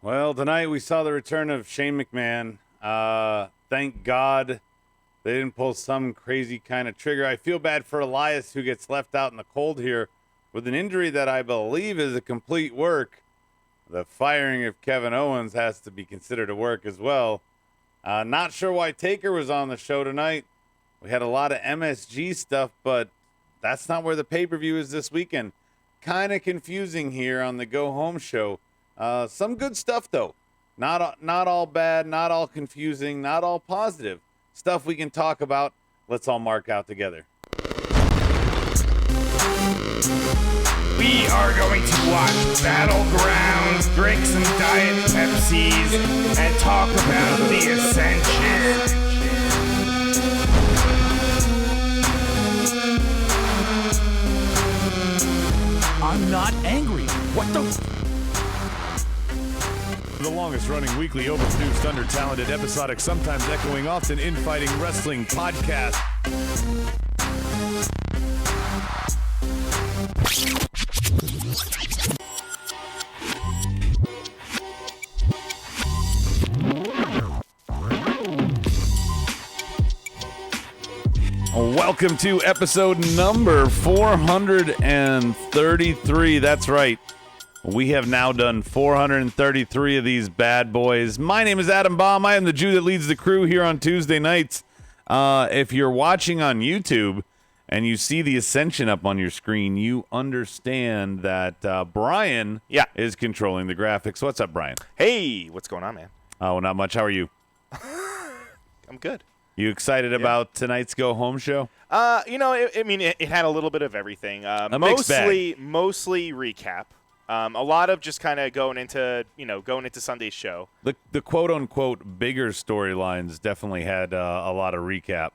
Well, tonight we saw the return of Shane McMahon. Thank God they didn't pull some crazy kind of trigger. I feel bad for Elias, who gets left out in the cold here with an injury that I believe is a complete work. The firing of Kevin Owens has to be considered a work as well. Not sure why Taker was on the show tonight. We had a lot of MSG stuff, but that's not where the pay-per-view is this weekend. Kind of confusing here on the Go Home show. Some good stuff, though. Not all bad, not all confusing, not all positive. Stuff we can talk about. Let's all mark out together. We are going to watch Battlegrounds, drink some Diet Pepsis, and talk about the Ascension. I'm not angry. What the... The longest-running weekly overproduced, under-talented, episodic, sometimes echoing, often infighting wrestling podcast. Welcome to episode number 433. That's right. We have now done 433 of these bad boys. My name is Adam Baum. I am the Jew that leads the crew here on Tuesday nights. If you're watching on YouTube and you see the Ascension up on your screen, you understand that Brian is controlling the graphics. What's up, Brian? Hey, what's going on, man? Oh, not much. How are you? I'm good. You excited about tonight's Go Home show? It had a little bit of everything. Mostly recap. A lot of just kind of going into Sunday's show. The quote-unquote bigger storylines definitely had a lot of recap.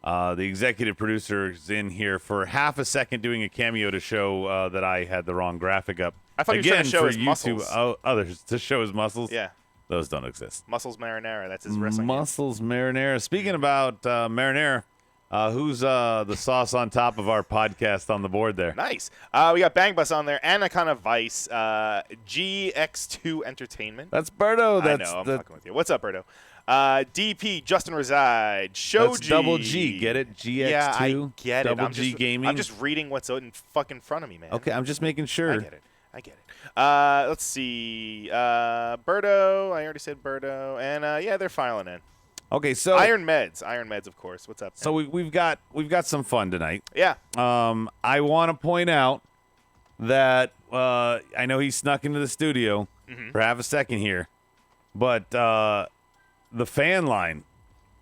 The executive producer is in here for half a second doing a cameo to show that I had the wrong graphic up. I thought you were trying to show his muscles. Others to show his muscles? Yeah. Those don't exist. Muscles Marinara, that's his wrestling Muscles Marinara. Speaking about Marinara, who's the sauce on top of our podcast on the board there? Nice. We got Bang Bus on there, Anaconda Vice, GX2 Entertainment. That's Berto. I know, I'm fucking with you. What's up, Berto? DP, Justin Reside, Shoji. That's Double G. Get it? GX2? Yeah, I get it. Double G Gaming. I'm just reading what's in fucking front of me, man. Okay, I'm just making sure. I get it. Let's see. Berto. I already said Berto. And, they're filing in. Okay, so Iron Meds, of course. What's up? Man? So we've got some fun tonight. Yeah. I want to point out that I know he snuck into the studio for half a second here, but the fan line,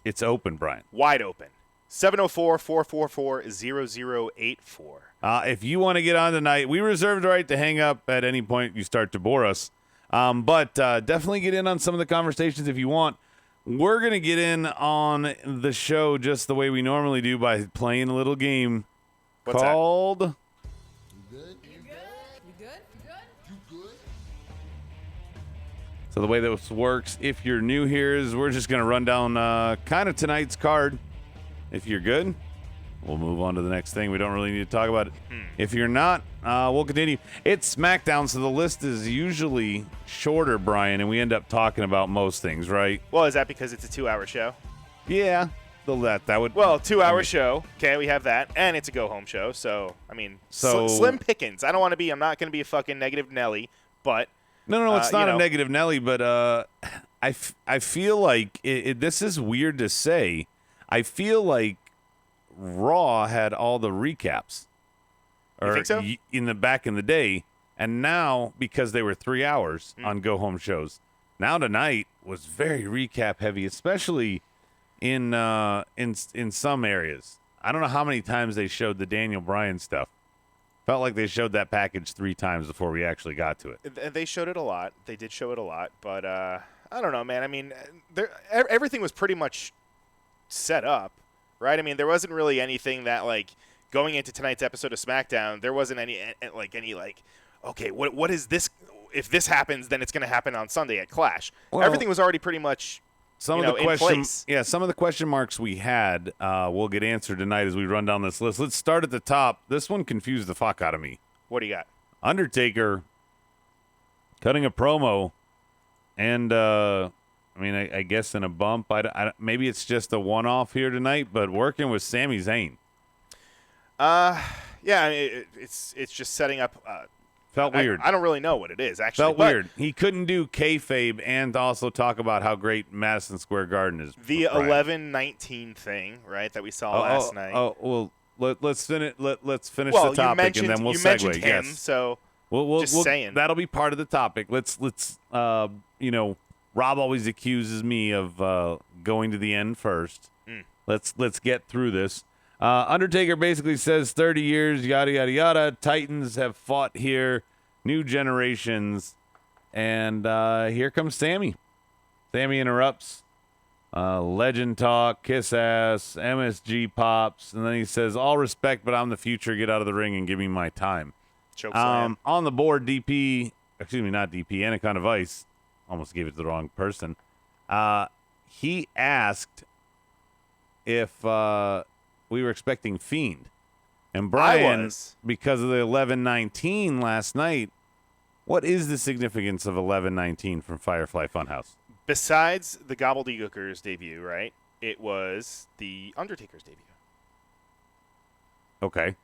it's open, Brian. Wide open. 704-444-0084. If you want to get on tonight, we reserve the right to hang up at any point you start to bore us. But definitely get in on some of the conversations if you want. We're going to get in on the show just the way we normally do by playing a little game called... You good? You good? So the way this works, if you're new here, is we're just going to run down kind of tonight's card. If you're good, we'll move on to the next thing. We don't really need to talk about it. If you're not, we'll continue. It's SmackDown, so the list is usually shorter, Brian, and we end up talking about most things, right? Well, is that because it's a 2-hour show? Yeah, that would. Well, 2-hour show. Okay, we have that, and it's a go-home show. So, slim pickings. I'm not going to be a fucking negative Nelly, but no, it's not a negative Nelly, but I feel like this is weird to say. I feel like Raw had all the recaps. You think so? Back in the day, and now because they were 3 hours on go home shows, now tonight was very recap heavy, especially in some areas. I don't know how many times they showed the Daniel Bryan stuff. Felt like they showed that package 3 times before we actually got to it. They showed it a lot. They did show it a lot, but I don't know, man. I mean, everything was pretty much set up, right? I mean, there wasn't really anything that, like, going into tonight's episode of SmackDown, there wasn't any okay, what is this? If this happens, then it's going to happen on Sunday at Clash. Well, everything was already pretty much some of the question marks we had will get answered tonight as we run down this list. Let's start at the top. This one confused the fuck out of me. What do you got? Undertaker cutting a promo And, I mean, I guess in a bump, maybe it's just a one-off here tonight, but working with Sami Zayn. Yeah, I mean, it's just setting up. Felt weird. I don't really know what it is, actually. Felt weird. He couldn't do kayfabe and also talk about how great Madison Square Garden is. The 11-19 thing, right, that we saw last night. Oh, well, let's finish. Let's finish the topic and then we'll you segue. mentioned him, yes. So we'll saying. That'll be part of the topic. Let's Rob always accuses me of going to the end first. Let's get through this. Undertaker basically says 30 years, yada, yada, yada. Titans have fought here, new generations. And here comes Sammy. Sammy interrupts. Legend talk, kiss ass, MSG pops. And then he says, all respect, but I'm the future. Get out of the ring and give me my time. Chokeslam. On the board, not DP, Anaconda Vice. Almost gave it to the wrong person. He asked if we were expecting Fiend. And Brian, because of the 11-19 last night, what is the significance of 11-19 from Firefly Funhouse? Besides the Gobbledygooker's debut, right, it was the Undertaker's debut. Okay.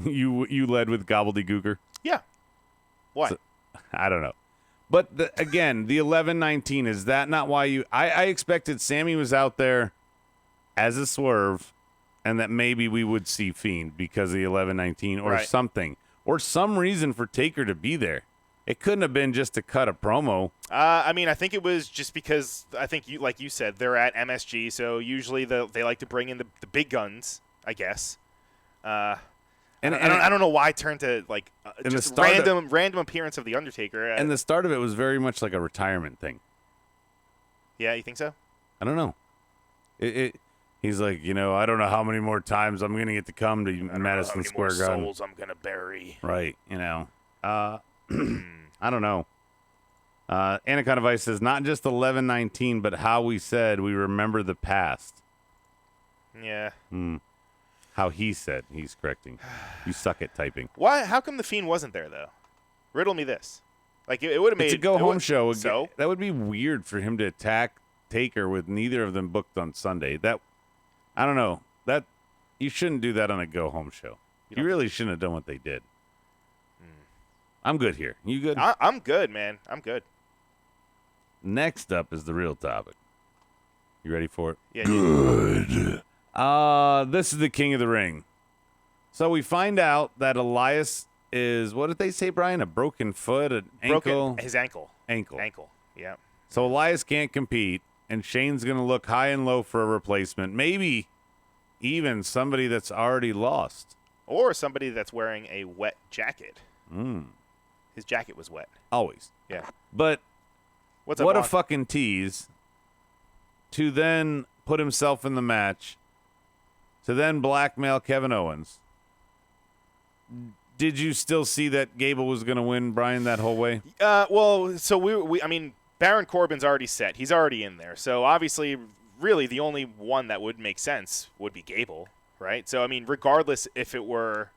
You led with Gobbledygooker? Yeah. Why? So, I don't know. But, again, the 11-19, is that not why you... I expected Sammy was out there as a swerve and that maybe we would see Fiend because of the 11-19 or something. Or some reason for Taker to be there. It couldn't have been just to cut a promo. I mean, I think it was just because, I think, like you said, they're at MSG, so usually they like to bring in the big guns, I guess. I don't know why I turned to, like, just random appearance of The Undertaker. And the start of it was very much like a retirement thing. Yeah, you think so? I don't know. He's like, I don't know how many more times I'm going to get to come to Madison Square Garden. How many more souls I'm going to bury. Right, I don't know. Anaconda Vice says, not just 11-19, but how we said we remember the past. Yeah. How he said. He's correcting. You suck at typing. Why? How come the Fiend wasn't there, though? Riddle me this. Like, it would have made... It's a go-home show. So? That would be weird for him to attack Taker with neither of them booked on Sunday. I don't know. You shouldn't do that on a go-home show. You really shouldn't have done what they did. I'm good here. You good? I'm good, man. I'm good. Next up is the real topic. You ready for it? Yeah. Good. This is the King of the Ring. So we find out that Elias is, what did they say, Brian? A broken foot, an ankle? His ankle. Ankle. Yeah. So Elias can't compete, and Shane's going to look high and low for a replacement. Maybe even somebody that's already lost. Or somebody that's wearing a wet jacket. His jacket was wet. Always. Yeah. But what a fucking tease to then put himself in the match, to then blackmail Kevin Owens. Did you still see that Gable was going to win, Brian, that whole way? Well, so I mean, Baron Corbin's already set. He's already in there. So obviously, really, the only one that would make sense would be Gable, right? So, I mean, regardless if it were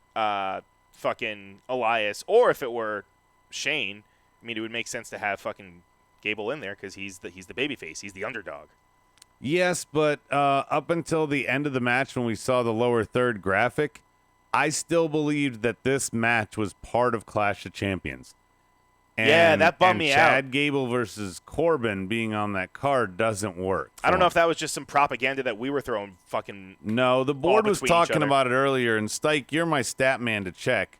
fucking Elias or if it were Shane, I mean, it would make sense to have fucking Gable in there because he's the babyface. He's the underdog. Yes, but up until the end of the match when we saw the lower third graphic, I still believed that this match was part of Clash of Champions. And, that bummed me out. Chad Gable versus Corbin being on that card doesn't work. I don't know if that was just some propaganda that we were throwing fucking... No, the board was talking about it earlier, and Stike, you're my stat man to check.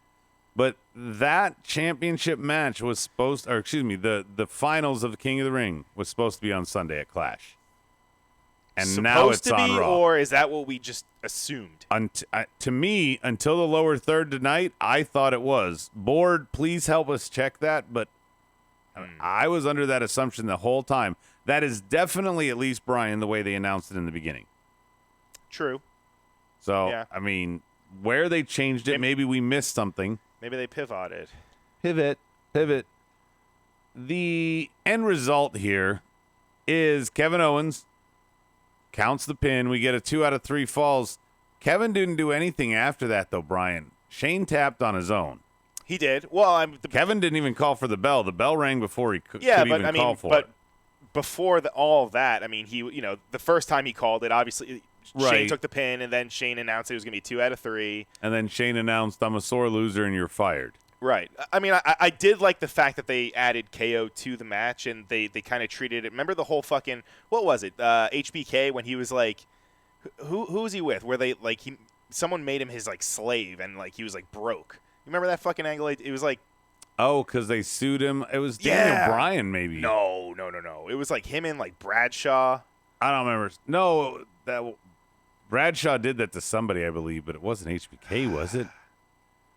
But that championship match was the finals of the King of the Ring was supposed to be on Sunday at Clash. And now it's on Raw. Or is that what we just assumed? To me, until the lower third tonight, I thought it was. Board, please help us check that. But I was under that assumption the whole time. That is definitely, at least, Brian, the way they announced it in the beginning. True. So, yeah. I mean, where they changed it, maybe we missed something. Maybe they pivoted. Pivot. The end result here is Kevin Owens counts the pin. We get a 2 out of 3 falls. Kevin didn't do anything after that, though, Brian. Shane tapped on his own. He did. Well, Kevin didn't even call for the bell. The bell rang before he could even call for it. before all of that, I mean, the first time he called it, obviously Right. Shane took the pin, and then Shane announced it was going to be 2 out of 3. And then Shane announced, I'm a sore loser and you're fired. Right. I mean, I did like the fact that they added KO to the match, and they kind of treated it. Remember the whole fucking, what was it? HBK, when he was like, who was he with? Where they, like, someone made him his, like, slave, and, like, he was, like, broke. You remember that fucking angle? It was like, Oh, because they sued him. It was Daniel Bryan, maybe. No. It was like him and, like, Bradshaw. I don't remember. No, Bradshaw did that to somebody, I believe, but it wasn't HBK, was it?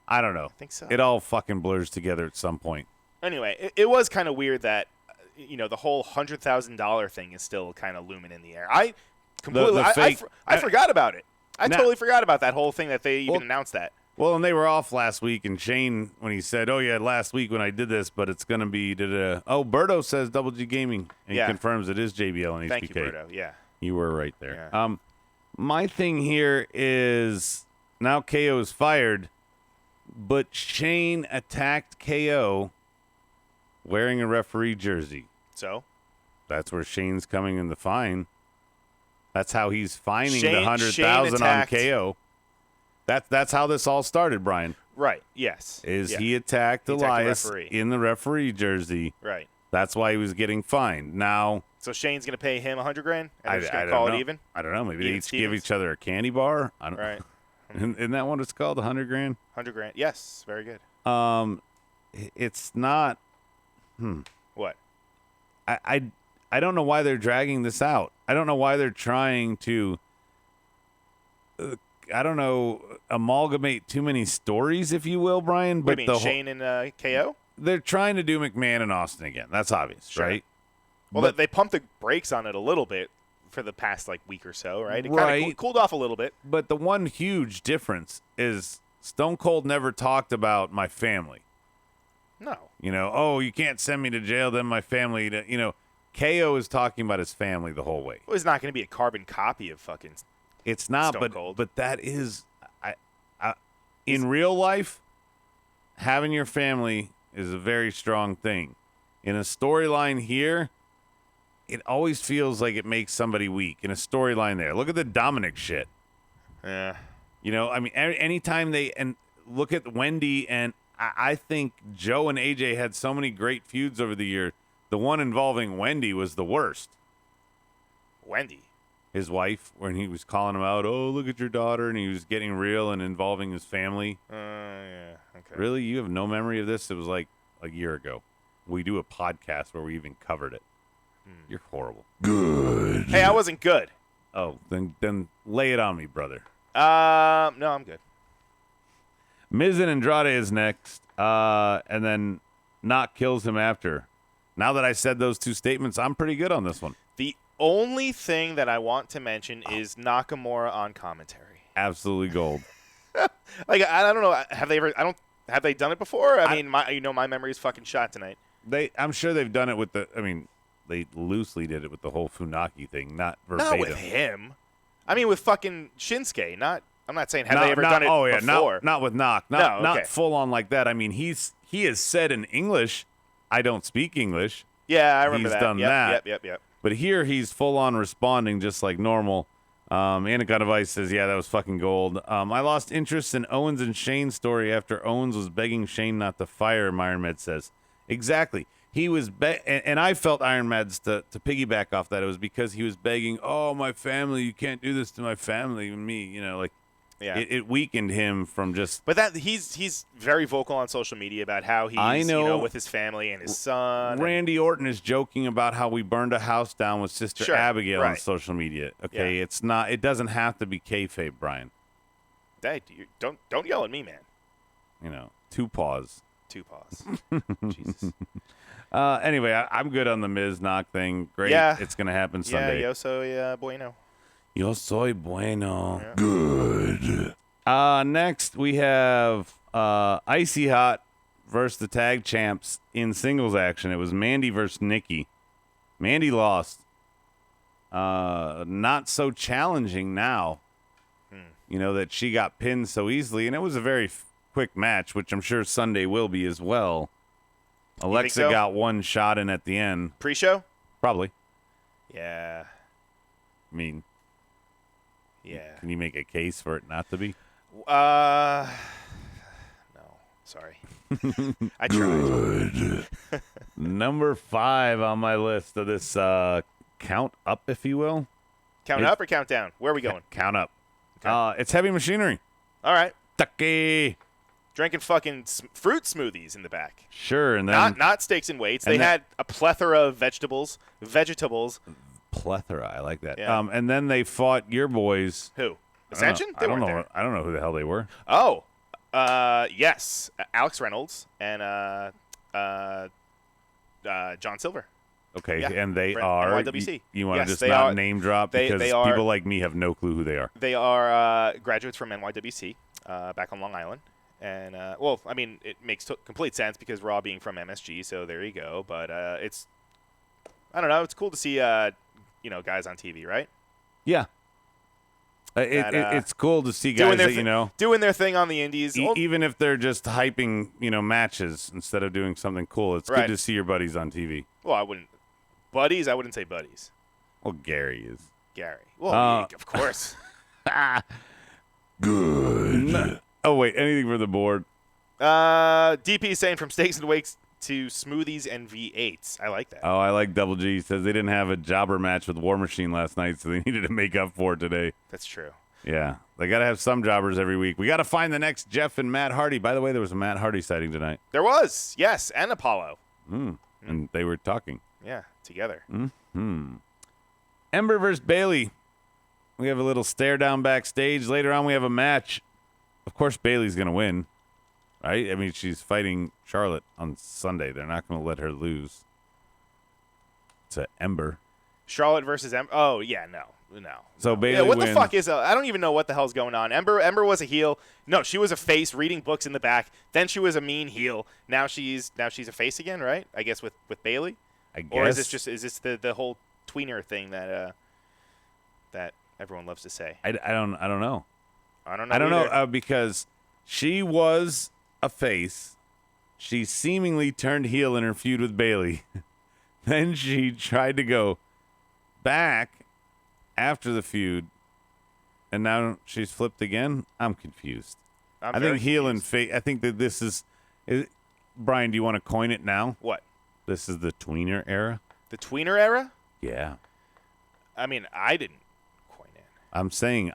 I don't know. I think so. It all fucking blurs together at some point. Anyway, it was kind of weird that, the whole $100,000 thing is still kind of looming in the air. I completely, I forgot about it. I totally forgot about that whole thing that they even announced that. Well, and they were off last week, and Shane, when he said, oh, yeah, last week when I did this, but it's going to be, oh, Berto says Double G Gaming, and he confirms it is JBL and HBK. Thank you, Berto, yeah. You were right there. Yeah. My thing here is now KO is fired, but Shane attacked KO wearing a referee jersey. So? That's where Shane's coming in the fine. That's how he's fining the Shane $100,000 on attacked. KO. That's how this all started, Brian. Right, yes. He attacked Elias in the referee jersey. Right. That's why he was getting fined. Now, so Shane's going to pay him $100,000, and they're just going I to call don't it know. even? I don't know. Maybe Even they each give Stevens? each other a candy bar. I don't. Right. Isn't that what it's called? $100,000. $100,000. Yes, very good. It's not. What? I don't know why they're dragging this out. I don't know why they're trying to. I don't know, amalgamate too many stories, if you will, Brian. What But do you mean, Shane and KO? They're trying to do McMahon and Austin again. That's obvious, Sure. right? Well, But- they pumped the brakes on it a little bit for the past, like, week or so, right? It kind Right. of cooled off a little bit. But the one huge difference is Stone Cold never talked about my family. No. Oh, you can't send me to jail, then my family. KO is talking about his family the whole way. It was not going to be a carbon copy of fucking It's not, Stone Cold. but that is, in real life, having your family is a very strong thing. In a storyline here, it always feels like it makes somebody weak. In a storyline there, look at the Dominic shit. Yeah. I mean, anytime and look at Wendy, and I think Joe and AJ had so many great feuds over the year. The one involving Wendy was the worst. Wendy. His wife, when he was calling him out, oh, look at your daughter, and he was getting real and involving his family. Yeah. Okay. Really? You have no memory of this? It was like a year ago. We do a podcast where we even covered it. You're horrible. Good. Hey, I wasn't good. Oh, then lay it on me, brother. No, I'm good. Miz and Andrade is next, and then Knock kills him after. Now that I said those two statements, I'm pretty good on this one. The only thing that I want to mention is Nakamura on commentary. Absolutely gold. Like, I don't know. Have they done it before? I mean, my memory is fucking shot tonight. I'm sure they've done it with they loosely did it with the whole Funaki thing, not verbatim. Not with him. I mean, with fucking Shinsuke. I'm not saying have they ever done it before. Not with Knock. Not full on like that. I mean, he has said in English, I don't speak English. Yeah, I remember he's that. done that. Yep. But here he's full on responding just like normal. Anaconda Vice says, yeah, that was fucking gold. I lost interest in Owens and Shane's story after Owens was begging Shane not to fire him, Iron Med says. Exactly. He was, and I felt Iron Meds to piggyback off that. It was because he was begging, oh, my family, you can't do this to my family and me. Yeah. It weakened him from just. But that he's very vocal on social media about how he's with his family and his son. Randy Orton is joking about how we burned a house down with Sister Abigail on social media. Okay, it's not. It doesn't have to be kayfabe, Brian. Hey, don't yell at me, man. Two paws. Jesus. Anyway, I'm good on the Miz Knock thing. Great. Yeah. It's going to happen Sunday. Yeah, yo soy bueno. Yo soy bueno. Yeah. Good. Next, we have Icy Hot versus the tag champs in singles action. It was Mandy versus Nikki. Mandy lost. Not so challenging now, that she got pinned so easily. And it was a very quick match, which I'm sure Sunday will be as well. Alexa so? got one shot in at the end. Pre-show? Probably. Yeah. I mean, Yeah. can you make a case for it not to be? No. Sorry. I tried. Number 5 on my list of this count up, if you will. Count up or count down? Where are we going? Count up. Okay. It's Heavy Machinery. All right. Tucky. Drinking fucking fruit smoothies in the back. Sure, and then Not steaks and weights. They had a plethora of vegetables. plethora. I like that. Yeah. And then they fought your boys. Who? Ascension? I don't know. I don't know who the hell they were. Oh, yes. Alex Reynolds and John Silver. Okay, Yeah. and they From are. NYWC. You want to Yes, just they not are- name drop because they are- people like me have no clue who they are. They are graduates from NYWC back on Long Island. And, well, I mean, it makes complete sense because Raw being from MSG, so there you go. But it's, I don't know, it's cool to see, guys on TV, right? Yeah. It's cool to see guys that, doing their thing on the indies. even if they're just hyping, matches instead of doing something cool. It's Right. good to see your buddies on TV. Well, I wouldn't say buddies. Well, Gary is. Gary. Well, of course. Good. Oh, wait. Anything for the board? DP saying from steaks and wakes to smoothies and V8s. I like that. Oh, I like Double G. He says they didn't have a jobber match with War Machine last night, so they needed to make up for it today. That's true. Yeah. They got to have some jobbers every week. We got to find the next Jeff and Matt Hardy. By the way, there was a Matt Hardy sighting tonight. There was, yes, and Apollo. And they were talking. Yeah, together. Ember versus Bailey. We have a little stare down backstage. Later on, we have a match. Of course, Bailey's going to win, right? I mean, she's fighting Charlotte on Sunday. They're not going to let her lose. It's a Ember. Charlotte versus Ember. Oh, yeah, no. So Bailey what wins. the fuck is I don't even know what the hell's going on. Ember was a heel. No, she was a face reading books in the back. Then she was a mean heel. Now she's a face again, right? I guess with Bailey. I guess. Or is this the whole tweener thing that everyone loves to say? I don't know. I don't know. I don't either. know because she was a face. She seemingly turned heel in her feud with Bailey. Then she tried to go back after the feud, and now she's flipped again. I'm confused. I'm I very think heel and confused. face. I think that this is. Brian, do you want to coin it now? What? This is the tweener era. The tweener era? Yeah, I mean, I didn't coin it. I'm saying.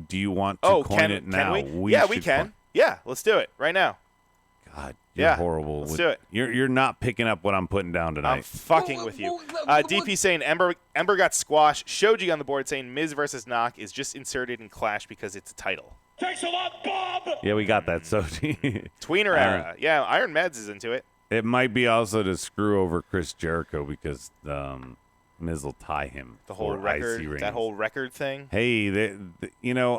Do you want to coin it now? Can we? Yeah, we should can. coin- Yeah, let's do it right now. God, you're Yeah, horrible. let's do it. You're not picking up what I'm putting down I'm tonight. fucking with you. DP saying Ember got squashed. Shoji on the board saying Miz versus Knock is just inserted in Clash because it's a title. Yeah, we got that. So Tweener era. Yeah, Iron Meds is into it. it might be also to screw over Chris Jericho because Miz will tie him. The whole for record, IC rings. that whole record thing. Hey,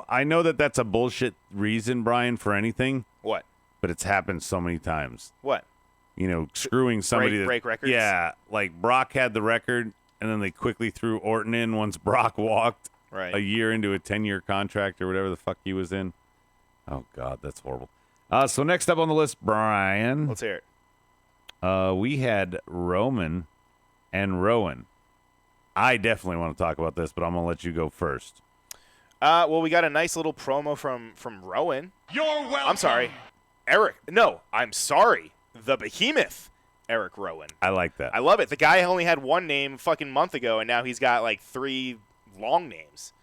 I know that's a bullshit reason, Brian, for anything, What? but it's happened so many times. What? Screwing somebody break records? Yeah, like Brock had the record, and then they quickly threw Orton in once Brock walked Right. a year into a 10-year contract or whatever the fuck he was in. Oh, God, that's horrible. So next up on the list, Brian, Let's hear it. we had Roman and Rowan. I definitely want to talk about this, but I'm going to let you go first. Well, we got a nice little promo from Rowan. You're welcome. I'm sorry. Eric. No, I'm sorry. The Behemoth, Eric Rowan. I like that. I love it. The guy only had one name fucking month ago, and now he's got like 3 long names.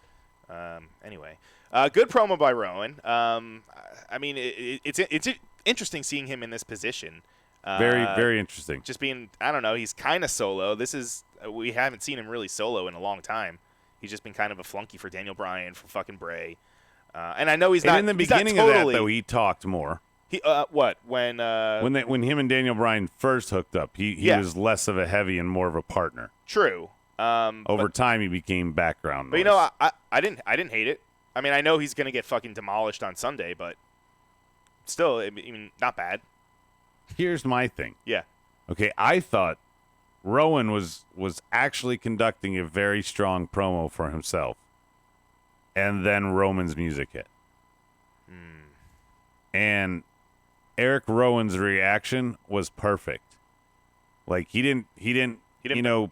Anyway, good promo by Rowan. I mean, it's interesting seeing him in this position. Very, very interesting. Just being, I don't know, he's kind of solo. We haven't seen him really solo in a long time. He's just been kind of a flunky for Daniel Bryan, for fucking Bray. And I know he's not. And in the he's not beginning totally, of that, though, he talked more. He what when When him and Daniel Bryan first hooked up, he Yeah. was less of a heavy and more of a partner. true. Over time, he became background But noise. you know, I didn't hate it. I mean, I know he's gonna get fucking demolished on Sunday, but still, I mean, not bad. Here's my thing. Yeah. Okay, I thought Rowan was actually conducting a very strong promo for himself, and then Roman's music hit, and Eric Rowan's reaction was perfect. Like he didn't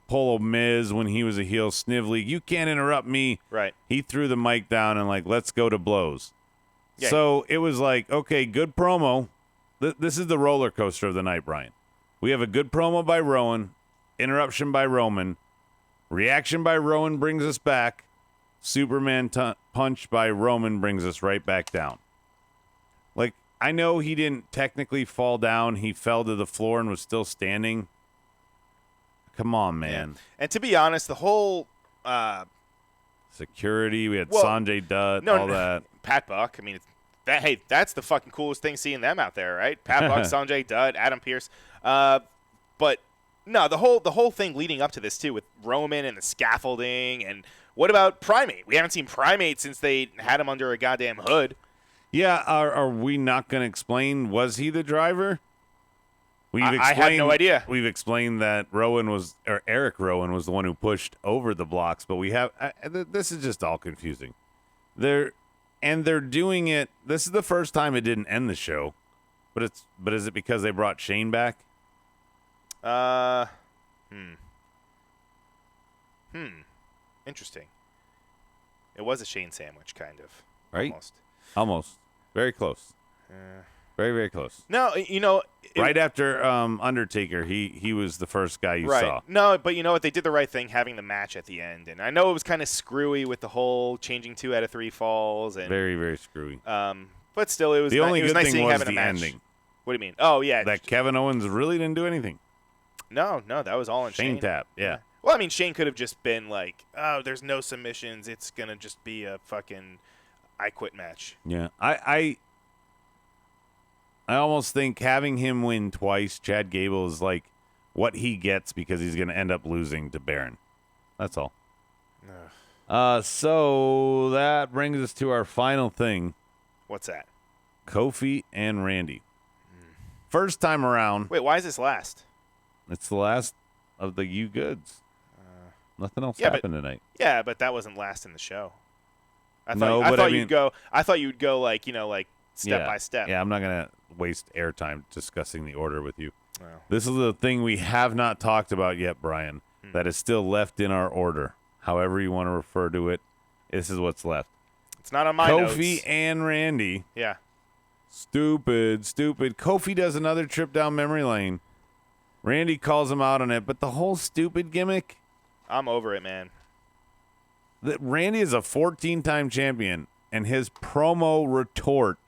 pull a Miz when he was a heel, Snively. You can't interrupt me. Right. He threw the mic down and, like, let's go to blows. Yeah. So it was like, okay, good promo. This is the roller coaster of the night, Brian. We have a good promo by Rowan, interruption by Roman, reaction by Rowan brings us back, Superman punch by Roman brings us right back down. Like, I know he didn't technically fall down. He fell to the floor and was still standing. Come on, man. Yeah. And to be honest, the whole security, we had Sanjay Dutt, all that. Pat Buck, I mean, that's the fucking coolest thing, seeing them out there, right? Pat Buck, Sanjay Dutt, Adam Pearce. But no, the whole thing leading up to this too, with Roman and the scaffolding, and what about Primate? We haven't seen Primate since they had him under a goddamn hood. Yeah, are we not going to explain? Was he the driver? I had no idea. We've explained that Eric Rowan was the one who pushed over the blocks, but we have this is just all confusing. They're doing it. This is the first time it didn't end the show, but is it because they brought Shane back? Interesting. It was a Shane sandwich, kind of. Right? Almost. Very close. Very, very close. No, right after Undertaker, he was the first guy you saw. No, but you know what? They did the right thing having the match at the end. And I know it was kind of screwy with the whole changing 2 out of 3 falls. And very, very screwy. But still, it was the only good nice thing was having the a match. ending. What do you mean? Oh, yeah. That Kevin Owens really didn't do anything. No, that was all on Shane. Shane tap, yeah. Well, I mean, Shane could have just been like, oh, there's no submissions. It's going to just be a fucking I quit match. Yeah. I almost think having him win twice, Chad Gable, is like what he gets because he's going to end up losing to Baron. That's all. So that brings us to our final thing. What's that? Kofi and Randy. First time around. Wait, why is this last? It's the last of the You Goods. Nothing else happened tonight. Yeah, but that wasn't last in the show. I thought you'd go like step by step. Yeah, I'm not gonna waste airtime discussing the order with you. Wow. This is the thing we have not talked about yet, Brian. That is still left in our order. However you want to refer to it, this is what's left. It's not on my notes. Kofi and Randy. Yeah. Stupid. Kofi does another trip down memory lane. Randy calls him out on it, but the whole stupid gimmick. I'm over it, man. That Randy is a 14-time champion, and his promo retort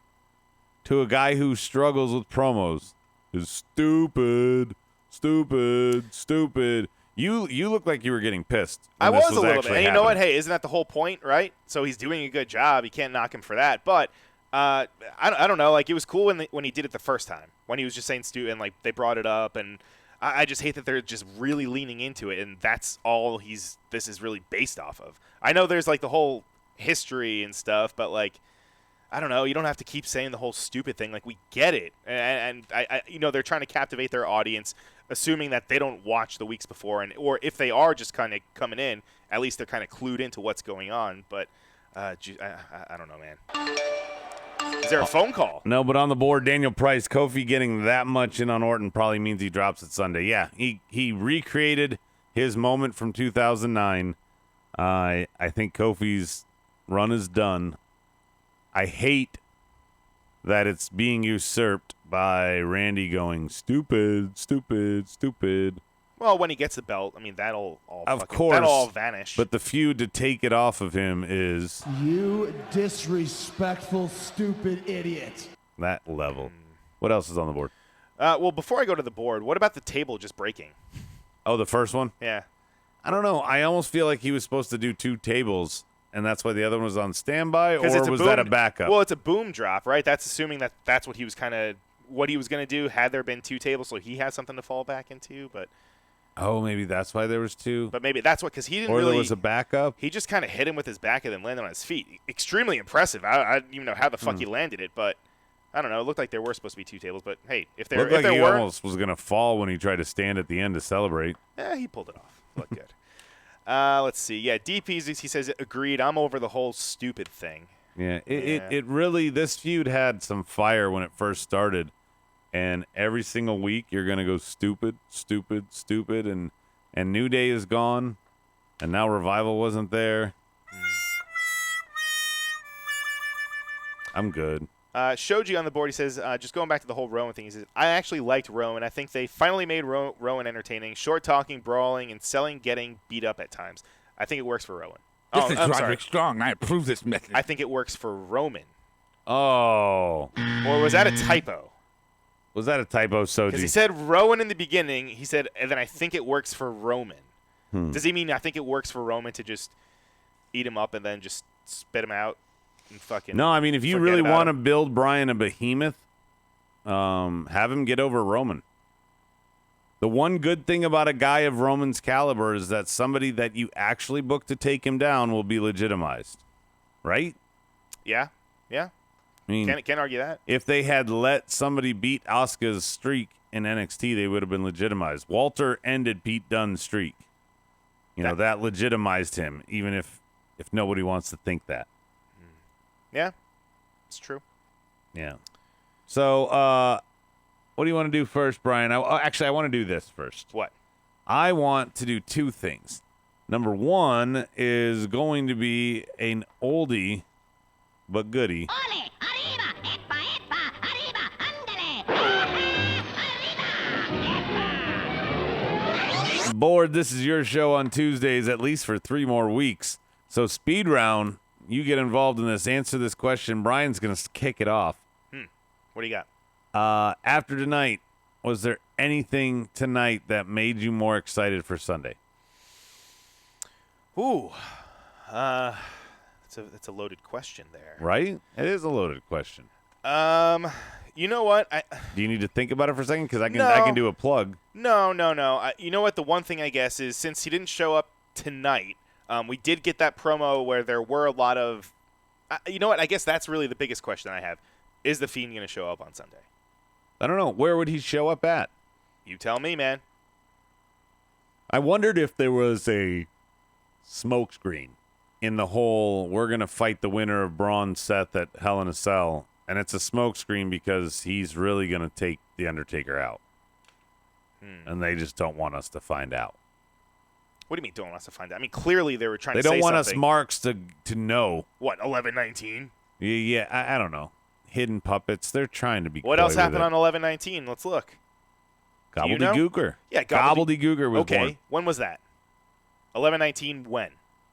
to a guy who struggles with promos is stupid. You look like you were getting pissed. I was a little bit. And you know what? Hey, isn't that the whole point, right? So he's doing a good job. You can't knock him for that. But I don't know. Like, it was cool when he did it the first time, when he was just saying stupid, and like they brought it up, and I just hate that they're just really leaning into it, and that's all this is really based off of. I know there's like the whole history and stuff, but like, I don't know. You don't have to keep saying the whole stupid thing. Like, we get it, and I they're trying to captivate their audience, assuming that they don't watch the weeks before, or if they are just kind of coming in, at least they're kind of clued into what's going on. But I don't know, man. Is there a phone call? No, but on the board, Daniel Price, Kofi getting that much in on Orton probably means he drops it Sunday. Yeah, he recreated his moment from 2009. I think Kofi's run is done. I hate that it's being usurped by Randy going stupid. Well, when he gets the belt, I mean, that'll all vanish. But the feud to take it off of him is you disrespectful, stupid idiot. That level. What else is on the board? Well, before I go to the board, what about the table just breaking? Oh, the first one? Yeah. I don't know. I almost feel like he was supposed to do 2 tables, and that's why the other one was on standby, or was that a backup? Well, it's a boom drop, right? That's assuming that's what he was going to do had there been 2 tables, so he has something to fall back into, but... Oh, maybe that's why there was 2. But maybe that's what, because he didn't or really... Or there was a backup? He just kind of hit him with his back and then landed on his feet. Extremely impressive. I don't even know how the fuck he landed it, but I don't know. It looked like there were supposed to be 2 tables, but hey, if there he were... almost was going to fall when he tried to stand at the end to celebrate. He pulled it off. Looked good. Let's see. Yeah, DP's, he says, agreed. I'm over the whole stupid thing. Yeah, it really... This feud had some fire when it first started, and every single week you're going to go stupid, and and New Day is gone, and now Revival wasn't there. I'm good. Shoji on the board, he says, just going back to the whole Rowan thing, he says, I actually liked Rowan. I think they finally made Rowan entertaining. Short talking, brawling, and selling, getting beat up at times. I think it works for Rowan. This is I'm Roderick sorry. Strong. I approve this method. I think it works for Roman. Oh. Or was that a typo? Was that a typo, Soji? Because he said Rowan in the beginning. He said, and then I think it works for Roman. Does he mean I think it works for Roman to just eat him up and then just spit him out and fucking No, I mean, if you forget really about want to him? build Bryan a behemoth, have him get over Roman. The one good thing about a guy of Roman's caliber is that somebody that you actually book to take him down will be legitimized, right? Yeah. I mean, Can't argue that. if they had let somebody beat Asuka's streak in NXT, they would have been legitimized. Walter ended Pete Dunne's streak. That legitimized him, even if nobody wants to think that. Yeah, it's true. Yeah. So, what do you want to do first, Brian? I want to do this first. What? I want to do two things. Number one is going to be an oldie but goodie. Ole, arriba, epa, epa, arriba, ándale. Arriba, epa. Board, this is your show on Tuesdays, at least for 3 more weeks. So, speed round, you get involved in this. Answer this question. Brian's going to kick it off. What do you got? After tonight, was there anything tonight that made you more excited for Sunday? Ooh, that's a loaded question there. Right? It is a loaded question. You know what? Do you need to think about it for a second? Because I No. can do a plug. No. You know what? The one thing I guess is since he didn't show up tonight, we did get that promo where there were a lot of. You know what? I guess that's really the biggest question I have. Is the Fiend going to show up on Sunday? I don't know. Where would he show up at? You tell me, man. I wondered if there was a smokescreen in the whole, we're going to fight the winner of Braun Seth at Hell in a Cell, and it's a smokescreen because he's really going to take The Undertaker out. And they just don't want us to find out. What do you mean don't want us to find out? I mean, clearly they were trying They to say don't want us something. marks to know. What, 11/19? Yeah, I don't know. Hidden puppets. They're trying to be What coy else with happened it. on 11/19? Let's look. Do you know? Gobbledygooker. Yeah, Gobbledygooker was okay. born. When was that? 11/19 when?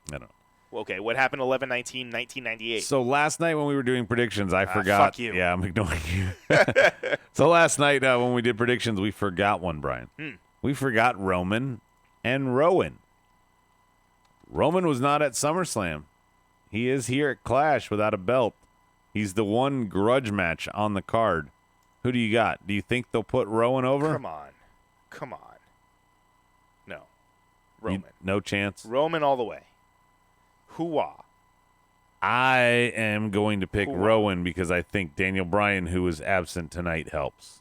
I don't know. Okay, what happened 11/19, 1998? So last night when we were doing predictions, I forgot. fuck you. Yeah, I'm ignoring you. So last night when we did predictions, we forgot one, Brian. We forgot Roman and Rowan. Roman was not at SummerSlam. He is here at Clash without a belt. He's the one grudge match on the card. Who do you got? Do you think they'll put Rowan over? Come on. No. Roman. No chance. Roman all the way. Hooah. I am going to pick Rowan because I think Daniel Bryan, who was absent tonight, helps.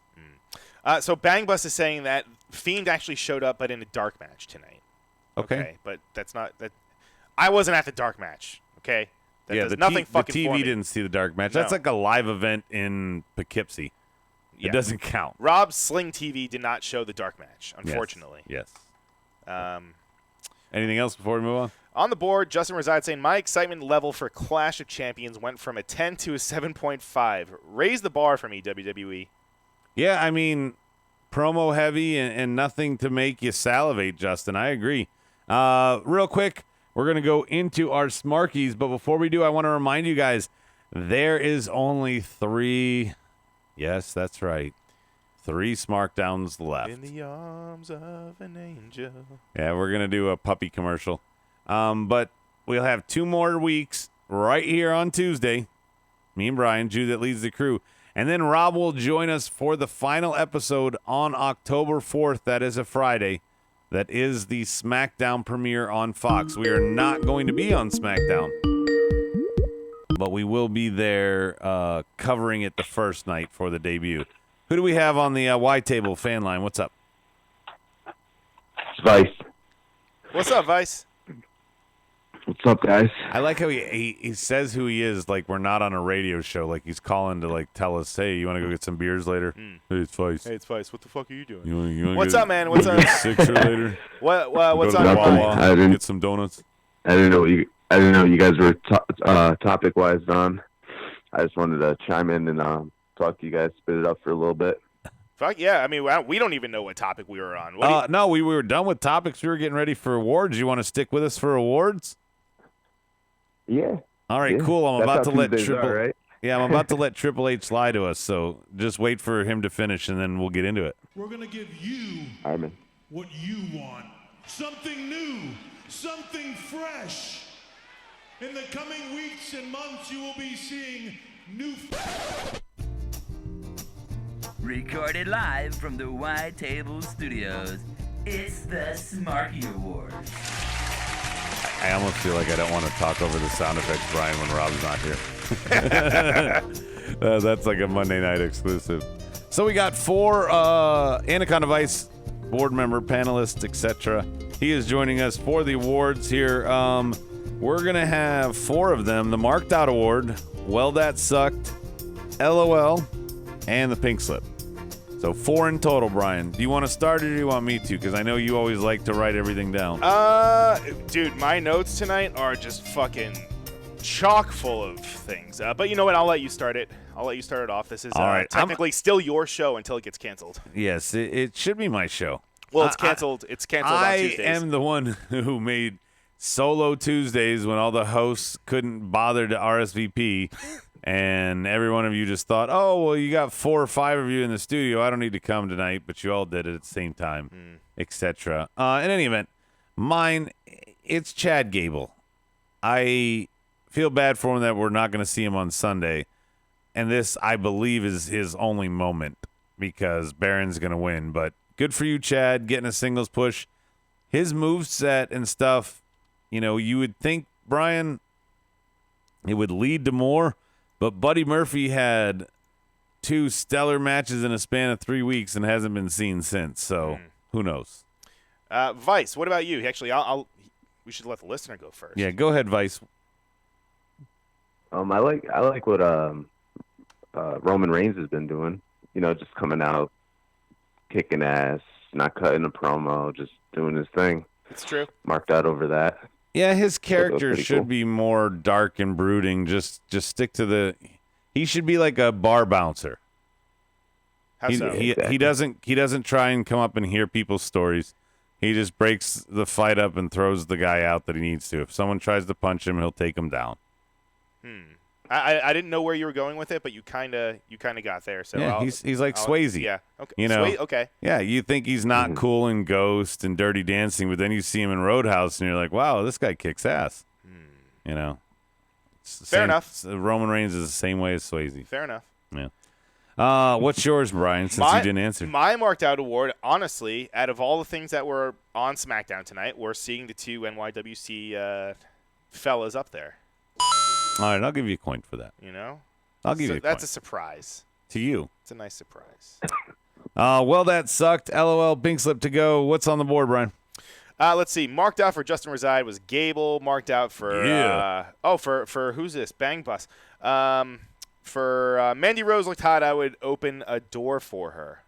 So Bang Bus is saying that Fiend actually showed up, but in a dark match tonight. Okay. But that's not that. I wasn't at the dark match. Okay. That does nothing fucking the TV for me. didn't see the dark match. No. That's like a live event in Poughkeepsie. Yeah. It doesn't count. Rob Sling TV did not show the dark match, unfortunately. Yes. Anything else before we move on? On the board, Justin Reside saying, my excitement level for Clash of Champions went from a 10 to a 7.5. Raise the bar for me, WWE. Yeah, I mean, promo heavy and nothing to make you salivate, Justin. I agree. Real quick, we're going to go into our Smarkies, but before we do, I want to remind you guys, there is only 3, yes, that's right, 3 Smarkdowns left. In the arms of an angel. Yeah, we're going to do a puppy commercial. But we'll have 2 more weeks right here on Tuesday. Me and Brian, Jew that leads the crew. And then Rob will join us for the final episode on October 4th. That is a Friday. That is the SmackDown premiere on Fox. We are not going to be on SmackDown, but we will be there covering it the first night for the debut. Who do we have on the Y-Table fan line? What's up? Vice. What's up, Vice? What's up, guys? I like how he says who he is, like we're not on a radio show. Like he's calling to like tell us, hey, you want to go get some beers later? Hey, it's Vice. Hey, it's Vice. What the fuck are you doing? You wanna What's get, up, man? What's up? Sixer later. What's go up, to Wawa? Wawa, get some donuts. I didn't know you guys were topic-wise on. I just wanted to chime in and talk to you guys, spit it up for a little bit. Fuck yeah. I mean, we don't even know what topic we were on. No, we were done with topics. We were getting ready for awards. You want to stick with us for awards? Yeah. All right, Yeah. cool. I'm That's about how to let Tuesdays Triple. are, right? Yeah, I'm about to let Triple H lie to us. So just wait for him to finish, and then we'll get into it. We're going to give you All right, man. what you want. Something new, something fresh. In the coming weeks and months, you will be seeing new... Recorded live from the White Table Studios, it's the Smarky Awards. I almost feel like I don't want to talk over the sound effects, Brian, when Rob's not here. That's like a Monday night exclusive. So we got 4 Anaconda Vice board member, panelists, etc. He is joining us for the awards here. We're going to have 4 of them. The Marked Out Award, Well That Sucked, LOL, and the Pink Slip. So 4 in total, Brian. Do you want to start or do you want me to? Because I know you always like to write everything down. Dude, my notes tonight are just fucking chock full of things. But you know what? I'll let you start it. I'll let you start it off. This is All right. technically still your show until it gets canceled. Yes, it should be my show. Well, it's canceled. It's canceled on Tuesdays. I am the one who made solo Tuesdays when all the hosts couldn't bother to RSVP. And every one of you just thought, oh, well, you got 4 or 5 of you in the studio. I don't need to come tonight, but you all did it at the same time, etc. In any event, mine, it's Chad Gable. I feel bad for him that we're not going to see him on Sunday. And this, I believe, is his only moment because Baron's going to win. But good for you, Chad, getting a singles push. His moveset and stuff, you would think, Brian, it would lead to more. But Buddy Murphy had 2 stellar matches in a span of 3 weeks and hasn't been seen since. So who knows? Vice, what about you? Actually, we should let the listener go first. Yeah, go ahead, Vice. I like what Roman Reigns has been doing. Just coming out, kicking ass, not cutting a promo, just doing his thing. It's true. Marked out over that. Yeah, his character should cool. be more dark and brooding. Just stick to he should be like a bar bouncer. How He, so? he doesn't try and come up and hear people's stories. He just breaks the fight up and throws the guy out that he needs to. If someone tries to punch him, he'll take him down. I didn't know where you were going with it, but you kind of got there. So Yeah, he's like Swayze. Yeah. Okay. Okay. Yeah, you think he's not cool in Ghost and Dirty Dancing, but then you see him in Roadhouse, and you're like, wow, this guy kicks ass. It's the Fair same- enough. Roman Reigns is the same way as Swayze. Fair enough. Yeah. What's yours, Brian, since you didn't answer? My Marked Out Award, honestly, out of all the things that were on SmackDown tonight, we're seeing the 2 NYWC fellas up there. All right, I'll give you a coin for that. I'll give you a coin. That's a surprise. To you. It's a nice surprise. Well, that sucked. LOL, Pink Slip to go. What's on the board, Brian? Let's see. Marked out for Justin Reside was Gable. Marked out for for who's this? Bang Bus. For Mandy Rose looked hot. I would open a door for her.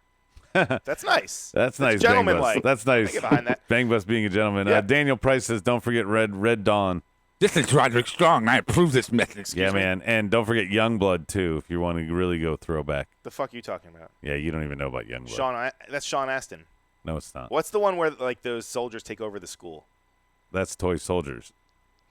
That's nice. That's nice. Gentleman-like. That's nice. I get behind that. Bang Bus being a gentleman. Yeah. Daniel Price says, don't forget Red Dawn. This is Roderick Strong. I approve this message. Yeah, man. And don't forget Youngblood, too, if you want to really go throwback. The fuck are you talking about? Yeah, you don't even know about Youngblood. That's Sean Astin. No, it's not. What's the one where like those soldiers take over the school? That's Toy Soldiers.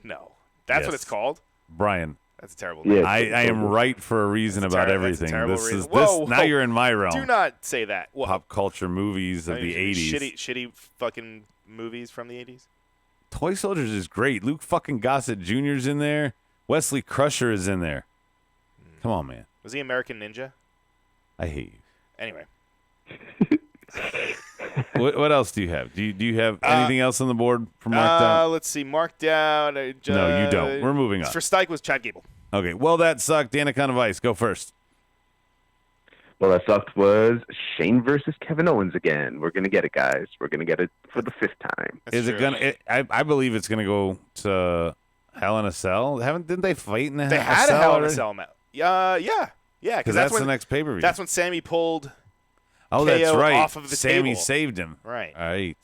No. That's Yes. what it's called? Brian, That's a terrible Yeah. name. I am right for a reason That's a about terrible- that's a everything. terrible This reason. is Whoa, now whoa. you're in my realm. Do not say that. Whoa. Pop culture movies of I mean, the 80s. Shitty fucking movies from the 80s. Toy Soldiers is great. Luke fucking Gossett Jr.'s in there. Wesley Crusher is in there. Come on, man. Was he American Ninja? I hate you. Anyway. What else do you have? Do you have anything else on the board for Marked Out? Let's see. Marked Out. No, you don't. We're moving on. For Stike was Chad Gable. Okay, well, that sucked. Anaconda Vice, go first. Well, that sucked was Shane versus Kevin Owens again. We're going to get it, guys. We're going to get it for the 5th time. That's Is true. it gonna? I believe it's gonna go to Hell in a Cell? Didn't they fight in a They Hell had a Hell in a already? Cell match. Yeah. Because Because that's the next pay-per-view. That's when Sammy pulled Oh, that's KO right. off of the Sammy table. saved him. Right. All right.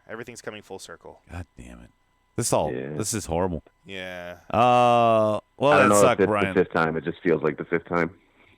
Everything's coming full circle. God damn it. This is horrible. Yeah. Well, I don't that know sucked, if it's Brian. the 5th time. It just feels like the 5th time.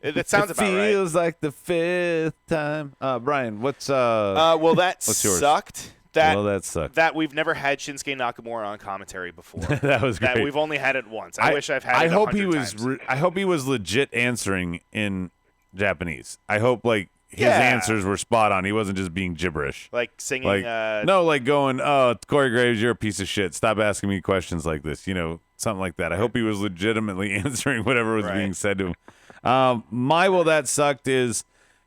It sounds It about right. feels like the 5th time. Brian, what's Well, that what's yours? sucked. That sucked. That we've never had Shinsuke Nakamura on commentary before. That was great. That we've only had it once. I wish I've had it. I hope he 100 was. times. I hope he was legit answering in Japanese. I hope his Yeah. answers were spot on. He wasn't just being gibberish. like singing. Going, oh, Corey Graves, you're a piece of shit. Stop asking me questions like this. Something like that. I hope he was legitimately answering whatever was Right. being said to him. My that sucked is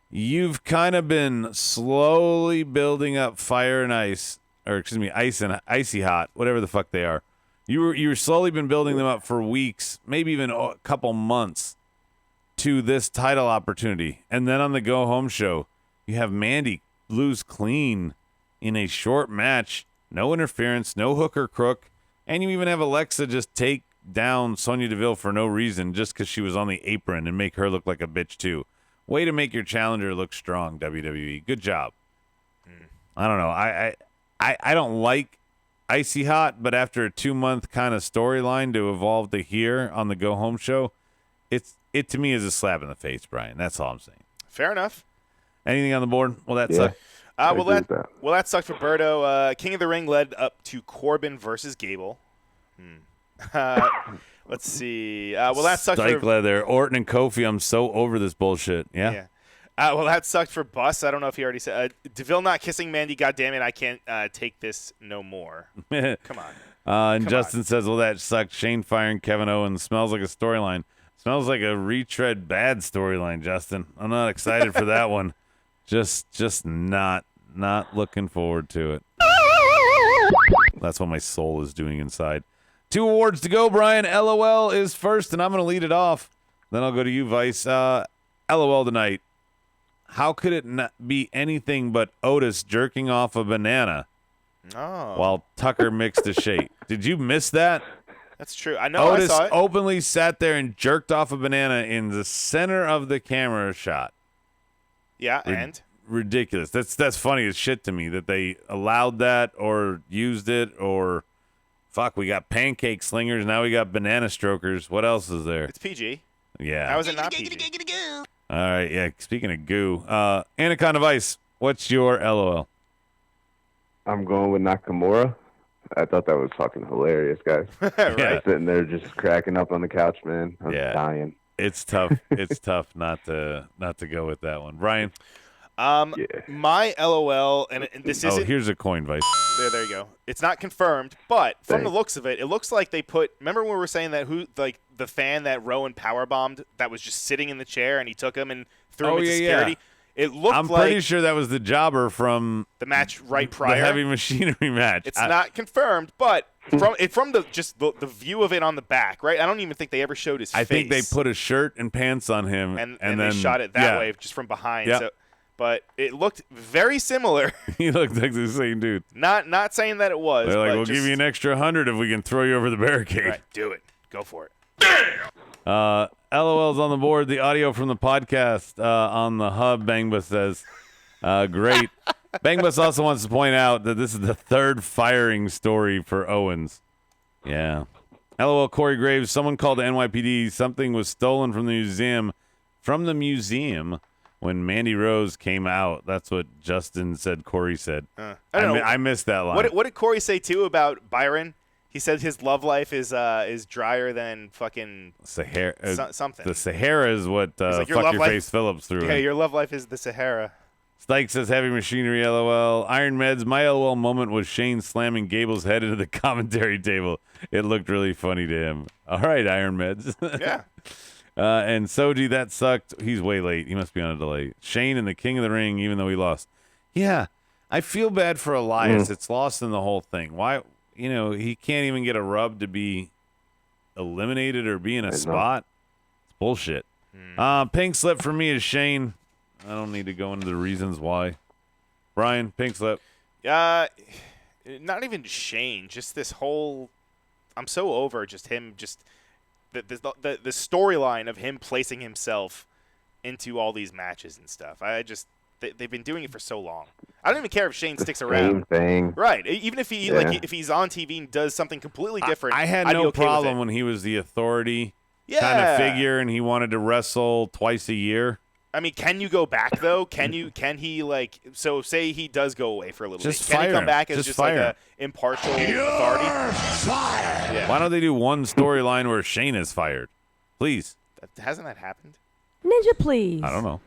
you've kind of been slowly building up Fire and Ice, or excuse me, Ice and Icy Hot, whatever the fuck they are. You're slowly been building them up for weeks, maybe even a couple months, to this title opportunity. And then on the Go Home show, you have Mandy lose clean in a short match, no interference, no hook or crook, and you even have Alexa just take down Sonya Deville for no reason just because she was on the apron and make her look like a bitch too. Way to make your challenger look strong, WWE. Good job. I don't know. I don't like Icy Hot, but after a 2-month kind of storyline to evolve to here on the Go Home show, it to me is a slap in the face, Brian. That's all I'm saying. Fair enough. Anything on the board? Well, that Yeah. sucked. Well, that sucked for Berto. King of the Ring led up to Corbin versus Gable. Let's see. Well, that sucked for Dyke there. Orton and Kofi. I'm so over this bullshit. Yeah. Well, that sucked for Bus. I don't know if he already said. Deville not kissing Mandy. God damn it! I can't take this no more. Come on. And Come Justin on. says, well, that sucked. Shane firing Kevin Owens smells like a storyline. Smells like a retread bad storyline, Justin. I'm not excited for that one. Just not looking forward to it. That's what my soul is doing inside. 2 awards to go, Brian. LOL is first, and I'm going to lead it off. Then I'll go to you, Vice. LOL tonight. How could it not be anything but Otis jerking off a banana while Tucker mixed a shake? Did you miss that? That's true. I know. Otis I saw it. openly sat there and jerked off a banana in the center of the camera shot. Yeah, and Ridiculous. That's funny as shit to me that they allowed that or used it or fuck. We got pancake slingers. Now we got banana strokers. What else is there? it's PG. Yeah. How is it not PG? All right. Yeah. Speaking of goo, Anaconda Vice. What's your LOL? I'm going with Nakamura. I thought that was fucking hilarious, guys. Yeah. Sitting there just cracking up on the couch, man. I'm Yeah. dying. It's tough. It's tough not to go with that one, Brian. My LOL, and this isn't. Here's a coin, Vice. There you go. It's not confirmed, but from the looks of it, it looks like they put. Remember when we were saying that the fan that Rowan powerbombed that was just sitting in the chair and he took him and threw him into security. Yeah. It looked I'm like pretty sure that was the jobber from the match right prior. the heavy machinery match. It's not confirmed, but from the view of it on the back, right? I don't even think they ever showed his face. I think they put a shirt and pants on him, and then they shot it that way, just from behind. Yeah. So, but it looked very similar. He looked like the same dude. Not saying that it was. They're like, but we'll give you an extra 100 if we can throw you over the barricade. Right, do it. Go for it. LOL's on the board. The audio from the podcast on the hub, Bangbus says, great. Bangbus also wants to point out that this is the 3rd firing story for Owens. Yeah. LOL Corey Graves, someone called the NYPD. Something was stolen from the museum when Mandy Rose came out. That's what Justin said Corey said. I missed that line. What did Corey say, too, about Byron? He said his love life is drier than fucking Sahara. something. The Sahara is what like, Fuck Your Face Phillips threw in. Yeah, your love life is the Sahara. Stike says heavy machinery, LOL. Iron Meds, my LOL moment was Shane slamming Gable's head into the commentary table. It looked really funny to him. All right, Iron Meds. Yeah. And Soji, that sucked. He's way late. He must be on a delay. Shane and the King of the Ring, even though he lost. Yeah, I feel bad for Elias. It's lost in the whole thing. Why? He can't even get a rub to be eliminated or be in a spot. It's bullshit. Pink slip for me is Shane. I don't need to go into the reasons why. Brian, pink slip. Not even Shane. Just this whole I'm so over just him the storyline of him placing himself into all these matches and stuff. They've been doing it for so long. I don't even care if Shane sticks around. Same thing. Right. Even if he if he's on TV and does something completely different. I had I'd be no okay with problem it. when he was the authority Yeah. kind of figure and he wanted to wrestle twice a year. I mean, can you go back though? Can he like so say he does go away for a little Just bit. Can he fire come him. back as Just just like fire a him. impartial authority? Yeah. Why don't they do one storyline where Shane is fired? Please. Hasn't that happened? Ninja, please. I don't know.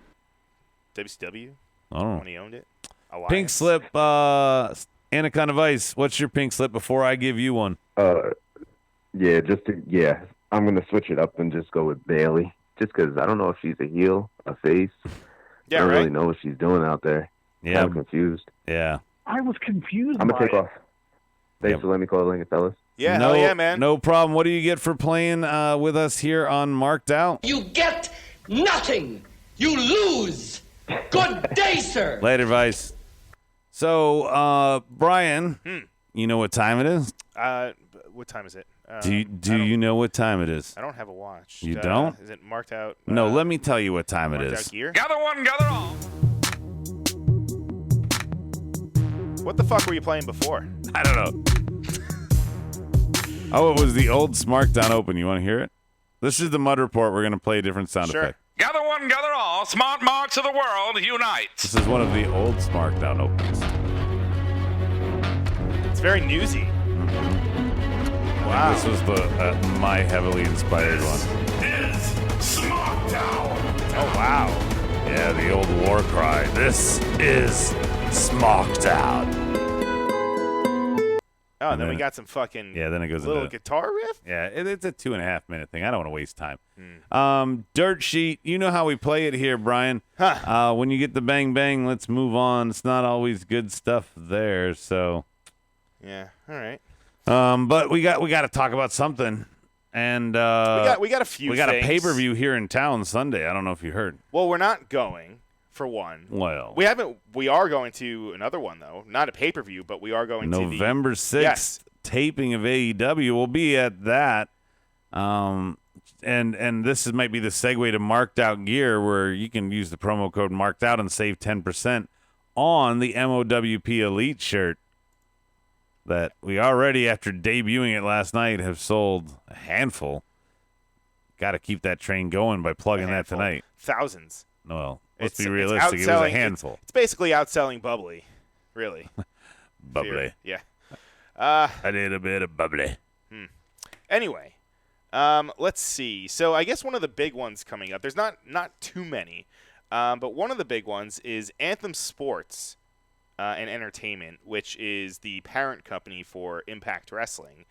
WCW I don't know. when he owned it. Alliance. Pink slip, Anaconda Vice. What's your pink slip before I give you one? Yeah, I'm gonna switch it up and just go with Bailey, just because I don't know if she's a heel, a face. Yeah, I don't right. really know what she's doing out there. Yeah. I'm confused. Yeah. I was confused. I'm gonna by take off. Thanks for letting me call it, Lincoln, fellas. Yeah, no, hell yeah, man. No problem. What do you get for playing with us here on Marked Out? You get nothing. You lose. Good day, sir. Later, Vice. So, Brian, you know what time it is? What time is it? Do you know what time it is? I don't have a watch. You don't? Is it marked out? No, let me tell you what time it marked is. out gear? Gather one, gather all. What the fuck were you playing before? I don't know. Oh, it was the old Smarkdown Open. You want to hear it? This is the Mud Report. We're going to play a different sound Sure. effect. Gather one, gather all. Smart marks of the world unite. This is one of the old Smarkdown Opens. It's very newsy. Wow. This was my heavily inspired one. Is Smackdown. Oh, wow. Yeah, the old war cry. This is Smackdown. Oh, and then then we got some fucking then it goes little into guitar riff? Yeah, it's a 2.5 minute thing. I don't want to waste time. Dirt sheet. You know how we play it here, Brian. When you get the bang bang, let's move on. It's not always good stuff there. So Yeah, all right. but we got to talk about something. And we got a few we got things. a pay-per-view here in town Sunday. I don't know if you heard. Well, we're not going, for one. Well, We are going to another one, though. Not a pay-per-view, but we are going to the November 6th Yes. taping of AEW. We'll be at that. And this might be the segue to Marked Out Gear, where you can use the promo code Marked Out and save 10% on the MOWP Elite shirt that we already, after debuting it last night, have sold a handful. Got to keep that train going by plugging that tonight. Thousands. Well, let's It's be realistic. It was a outselling- handful. It's basically outselling Bubbly, really. Bubbly. Yeah. I did a bit of bubbly. Anyway, let's see. So I guess one of the big ones coming up, there's not too many, but one of the big ones is Anthem Sports and Entertainment, which is the parent company for Impact Wrestling.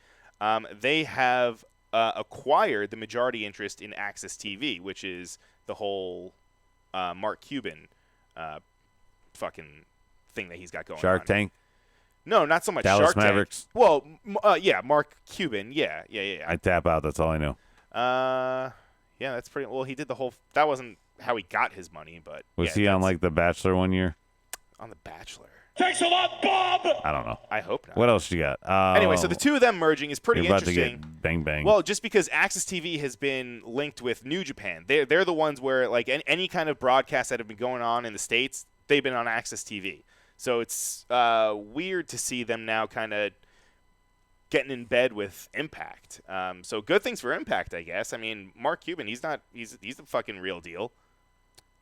They have acquired the majority interest in Access TV, which is the whole Mark Cuban fucking thing that he's got going on. Shark Tank. No, not so much Dallas Shark Mavericks. Tank. Well, yeah, Mark Cuban. Yeah. I tap out. That's all I know. Yeah, that's pretty. Well, he did the whole. That wasn't how he got his money, but Was yeah, he on that's- like The Bachelor one year? on The Bachelor? Thanks a lot, Bob! I don't know. I hope not. What else you got? Anyway, so the two of them merging is pretty you're about interesting. to get bang bang. Well, just because Access TV has been linked with New Japan, they're the ones where like any kind of broadcasts that have been going on in the States, they've been on Access TV. So it's weird to see them now kind of getting in bed with Impact. So good things for Impact, I guess. I mean, Mark Cuban, he's the fucking real deal.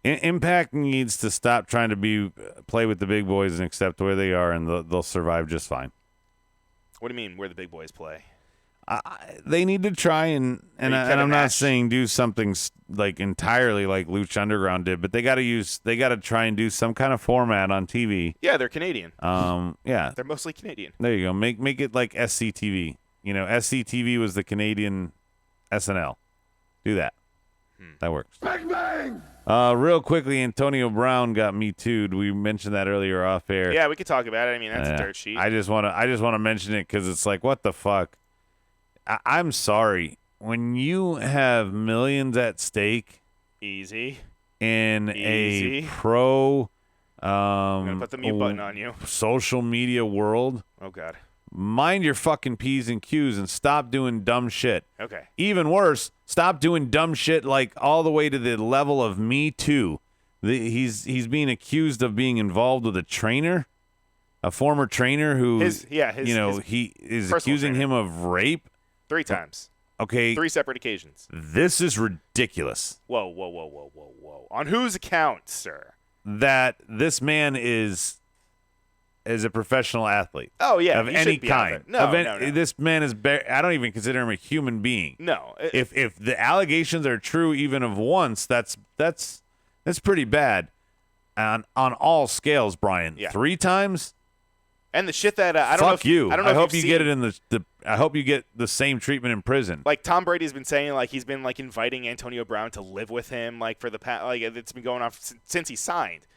Impact needs to stop trying to play with the big boys and accept where they are, and they'll survive just fine. What do you mean where the big boys play? They need to try and I'm not Nash? saying do something like entirely like Lucha Underground did, but they got to try and do some kind of format on TV. Yeah, they're Canadian. Yeah, They're mostly Canadian. there you go. Make it like SCTV. You know, SCTV was the Canadian SNL. Do that. That works. Bang, bang! Real quickly, Antonio Brown got Me Too'd. We mentioned that earlier off air. Yeah, we could talk about it. I mean, that's a dirt sheet. I just want to mention it because it's like, what the fuck? I'm sorry. When you have millions at stake Easy. in Easy. a pro I'm going to put the mute button on you. social media world, Oh, God. mind your fucking P's and Q's and stop doing dumb shit. Okay. Even worse, stop doing dumb shit like all the way to the level of Me Too. He's being accused of being involved with a trainer, a former trainer who, he is accusing him of rape 3 times. Okay. 3 separate occasions. This is ridiculous. Whoa. On whose account, sir? That this man is a professional athlete. Oh, yeah. Of any kind. No. This man is I don't even consider him a human being. No. If the allegations are true even of once, that's pretty bad on all scales, Brian. Yeah. 3 times? And the shit that I don't know. Fuck you. I don't know. I hope you get it in the. I hope you get the same treatment in prison. Like Tom Brady's been saying, like he's been like inviting Antonio Brown to live with him, like for the past, like it's been going on since he signed,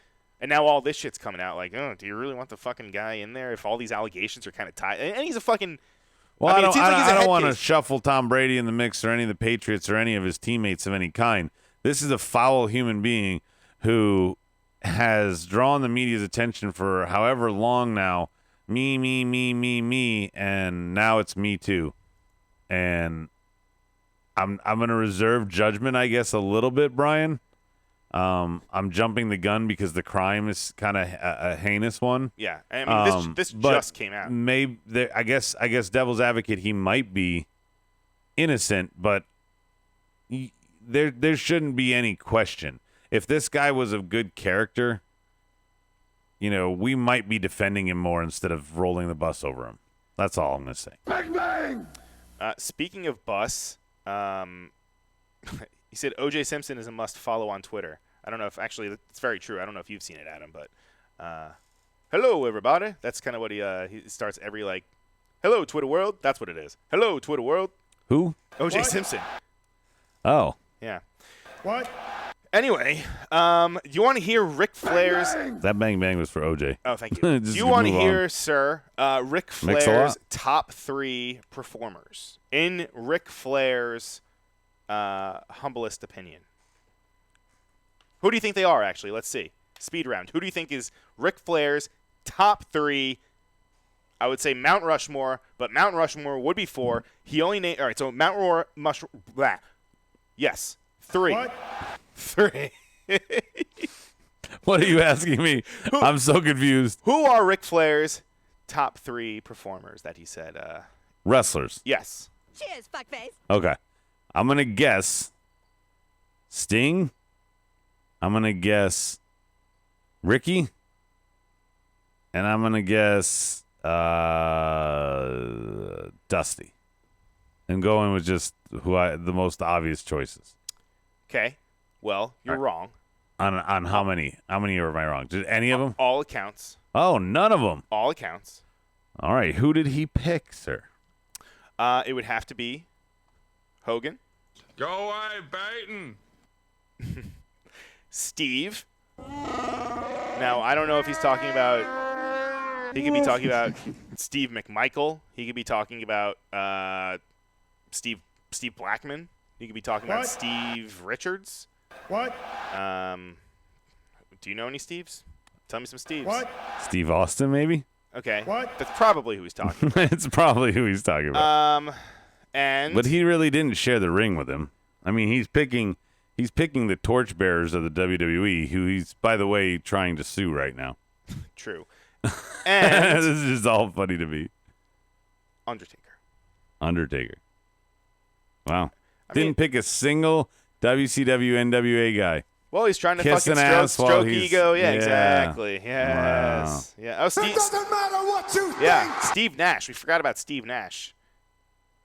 and now all this shit's coming out. Like, oh, do you really want the fucking guy in there? If all these allegations are kind of tied, and he's a fucking. Well, I don't want to shuffle Tom Brady in the mix or any of the Patriots or any of his teammates of any kind. This is a foul human being who has drawn the media's attention for however long now. Me, and now it's Me Too. And I'm going to reserve judgment, I guess, a little bit, Brian. I'm jumping the gun because the crime is kind of a heinous one. Yeah, I mean, this just came out. Maybe I guess devil's advocate, he might be innocent, but there shouldn't be any question. If this guy was of good character, we might be defending him more instead of rolling the bus over him. That's all I'm going to say. Bang, bang! Speaking of bus, he said O.J. Simpson is a must-follow on Twitter. I don't know if actually it's very true. I don't know if you've seen it, Adam, but hello, everybody. That's kind of what he starts every hello, Twitter world. That's what it is. Hello, Twitter world. Who? O.J. Simpson. Oh. Yeah. What? Anyway, do you want to hear Ric Flair's... That bang bang was for OJ. Oh, thank you. Do you want to hear, sir, Ric Flair's top 3 performers? In Ric Flair's humblest opinion. Who do you think they are, actually? Let's see. Speed round. Who do you think is Ric Flair's top 3? I would say Mount Rushmore, but Mount Rushmore would be 4. He only named... All right, so Mount Rushmore... Yes. 3. What? 3. What are you asking me? I'm so confused. Who are Ric Flair's top 3 performers that he said? Wrestlers. Yes. Cheers, fuckface. Okay. I'm going to guess Sting. I'm going to guess Ricky. And I'm going to guess Dusty. And going with just the most obvious choices. Okay. Well, you're wrong. On how many? How many am I wrong? Did any of them? All accounts. Oh, none of them. All accounts. All right. Who did he pick, sir? It would have to be Hogan. Go away, Baton. Steve. Now, I don't know if he's talking about... He could be talking about Steve McMichael. He could be talking about Steve Blackman. He could be talking about Steve Richards. What? Do you know any Steves? Tell me some Steves. What? Steve Austin, maybe? Okay. What? That's probably who he's talking about. It's probably who he's talking about. And but he really didn't share the ring with him. I mean, he's picking the torchbearers of the WWE, who he's, by the way, trying to sue right now. True. And this is just all funny to me. Undertaker. Wow. Didn't pick a single WCW NWA guy. Well, he's trying to Kissing fucking stroke he's- ego. Yeah, yeah. exactly. Yes. Wow. Yeah. Oh, Steve. Doesn't matter what you Yeah, Steve Nash. We forgot about Steve Nash.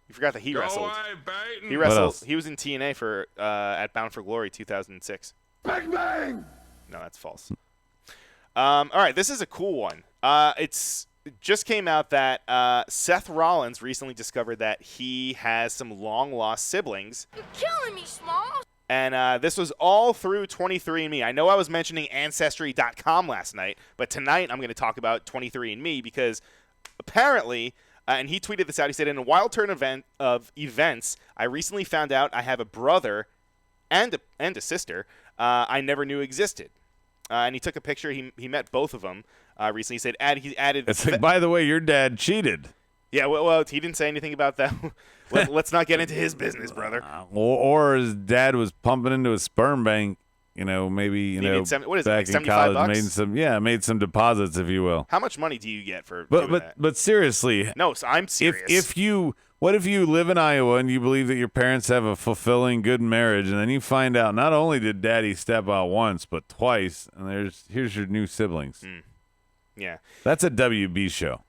You forgot that he Go wrestled. away, Baton. He What wrestled. else? He was in TNA for at Bound for Glory 2006. Bang, bang! No, that's false. All right, this is a cool one. It just came out that Seth Rollins recently discovered that he has some long-lost siblings. You're killing me, Smalls. And this was all through 23andMe. I know I was mentioning Ancestry.com last night, but tonight I'm going to talk about 23andMe because apparently, and he tweeted this out, he said, in a wild turn of events, I recently found out I have a brother and a sister I never knew existed. And he took a picture. He met both of them recently. He said he added. It's like, by the way, your dad cheated. Yeah, well, he didn't say anything about that. Let's not get into his business, brother. Or his dad was pumping into a sperm bank. Maybe what is it, back like in college, $75? made some deposits, if you will. How much money do you get for doing that? But seriously, No, so I'm serious. What if you live in Iowa and you believe that your parents have a fulfilling, good marriage, and then you find out not only did Daddy step out once but twice, and here's your new siblings. Yeah. That's a WB show.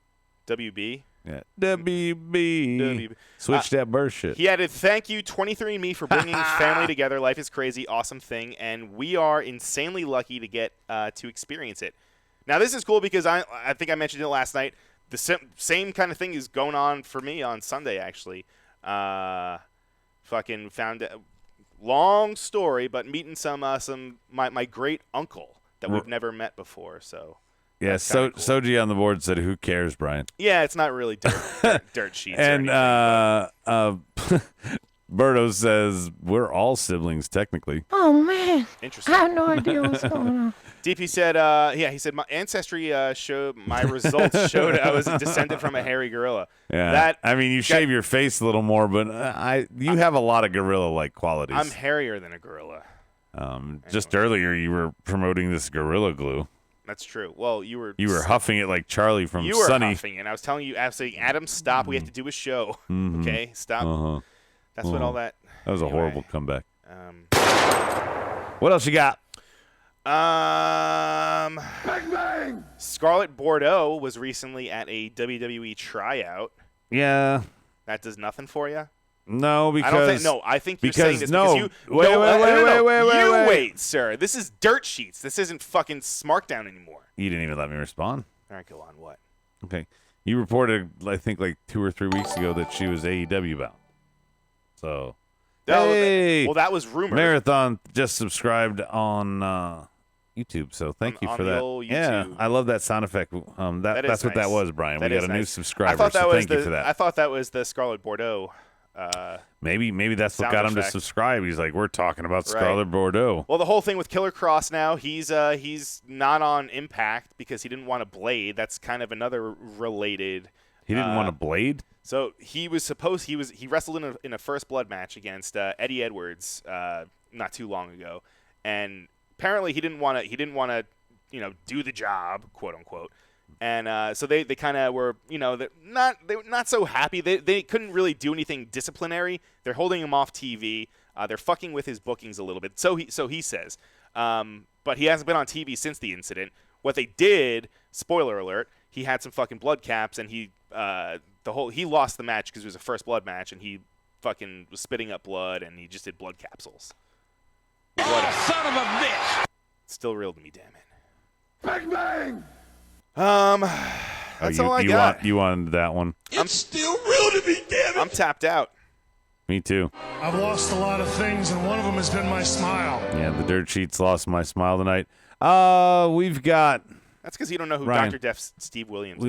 WB? Yeah. WB. Switch that birth shit. He added, "Thank you, 23andMe, for bringing family together. Life is crazy, awesome thing, and we are insanely lucky to get to experience it." Now, this is cool because I think I mentioned it last night. The same kind of thing is going on for me on Sunday, actually. Fucking found long story, but meeting my great uncle that we've never met before. So yeah, cool. Soji on the board said, "Who cares, Brian?" Yeah, it's not really dirt sheets. And or Berto says, "We're all siblings, technically." Oh, man. Interesting. I have no idea what's going on. DP said, he said, my ancestry showed, my results showed I was descended from a hairy gorilla. Yeah. You shave your face a little more, but you have a lot of gorilla-like qualities. I'm hairier than a gorilla. Just earlier, you were promoting this Gorilla Glue. That's true. Well, you were huffing it like Charlie from You were Sunny. huffing it. I was telling you, Adam, stop. We have to do a show. Okay? Stop. That's what all that... That was a horrible comeback. Um, what else you got? Bang, bang. Scarlett Bordeaux was recently at a WWE tryout. Yeah. That does nothing for you? No, because... I think you're saying this no. because you... Wait, sir. This is dirt sheets. This isn't fucking Smarkdown anymore. You didn't even let me respond. All right, go on. What? Okay. You reported, I think, like 2 or 3 weeks ago that she was AEW bound. So... Hey! Well, that was rumored. Marathon just subscribed on YouTube, so thank you for the that. old YouTube. Yeah, I love that sound effect. That's what that was, Brian. We got a new subscriber, so thank you for that. I thought that was the Scarlett Bordeaux. Maybe that's what got him to subscribe. He's like, we're talking about Scarlett Bordeaux. Well, the whole thing with Killer Cross now, he's not on Impact because he didn't want a blade. That's kind of another related. He didn't want a blade? So he wrestled in a first blood match against Eddie Edwards not too long ago, and apparently he didn't want to do the job, quote unquote, and so they kind of were they were not so happy. They couldn't really do anything disciplinary. They're holding him off TV. They're fucking with his bookings a little bit. So he says, but he hasn't been on TV since the incident. What they did, spoiler alert, he had some fucking blood caps and he lost the match because it was a first blood match, and he fucking was spitting up blood, and he just did blood capsules. What a son of a bitch! Still real to me, damn it. Bang bang. That's all I got. You wanted that one? It's still real to me, damn it. I'm tapped out. Me too. I've lost a lot of things, and one of them has been my smile. Yeah, the dirt sheets lost my smile tonight. We've got. That's because you don't know who Ryan, Dr. Death Steve Williams is.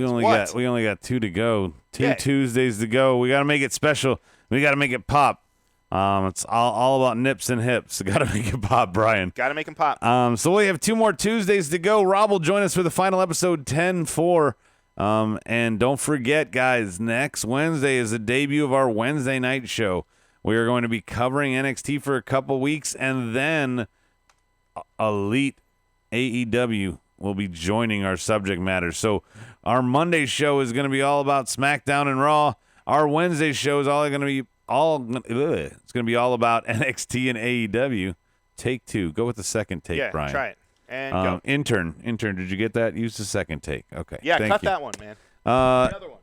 We only got 2 to go. Two Tuesdays to go. We got to make it special. We got to make it pop. It's all about nips and hips. Got to make it pop, Brian. Got to make him pop. So we have 2 more Tuesdays to go. Rob will join us for the final episode 10-4. And don't forget, guys, next Wednesday is the debut of our Wednesday night show. We are going to be covering NXT for a couple weeks, and then Elite AEW will be joining our subject matter. So our Monday show is going to be all about SmackDown and Raw. Our Wednesday show is it's going to be all about NXT and AEW. Take 2. Go with the second take, Brian. Yeah, try it. And go. Intern, did you get that? Use the second take. Okay. Yeah, thank cut you. that one, man. Another one.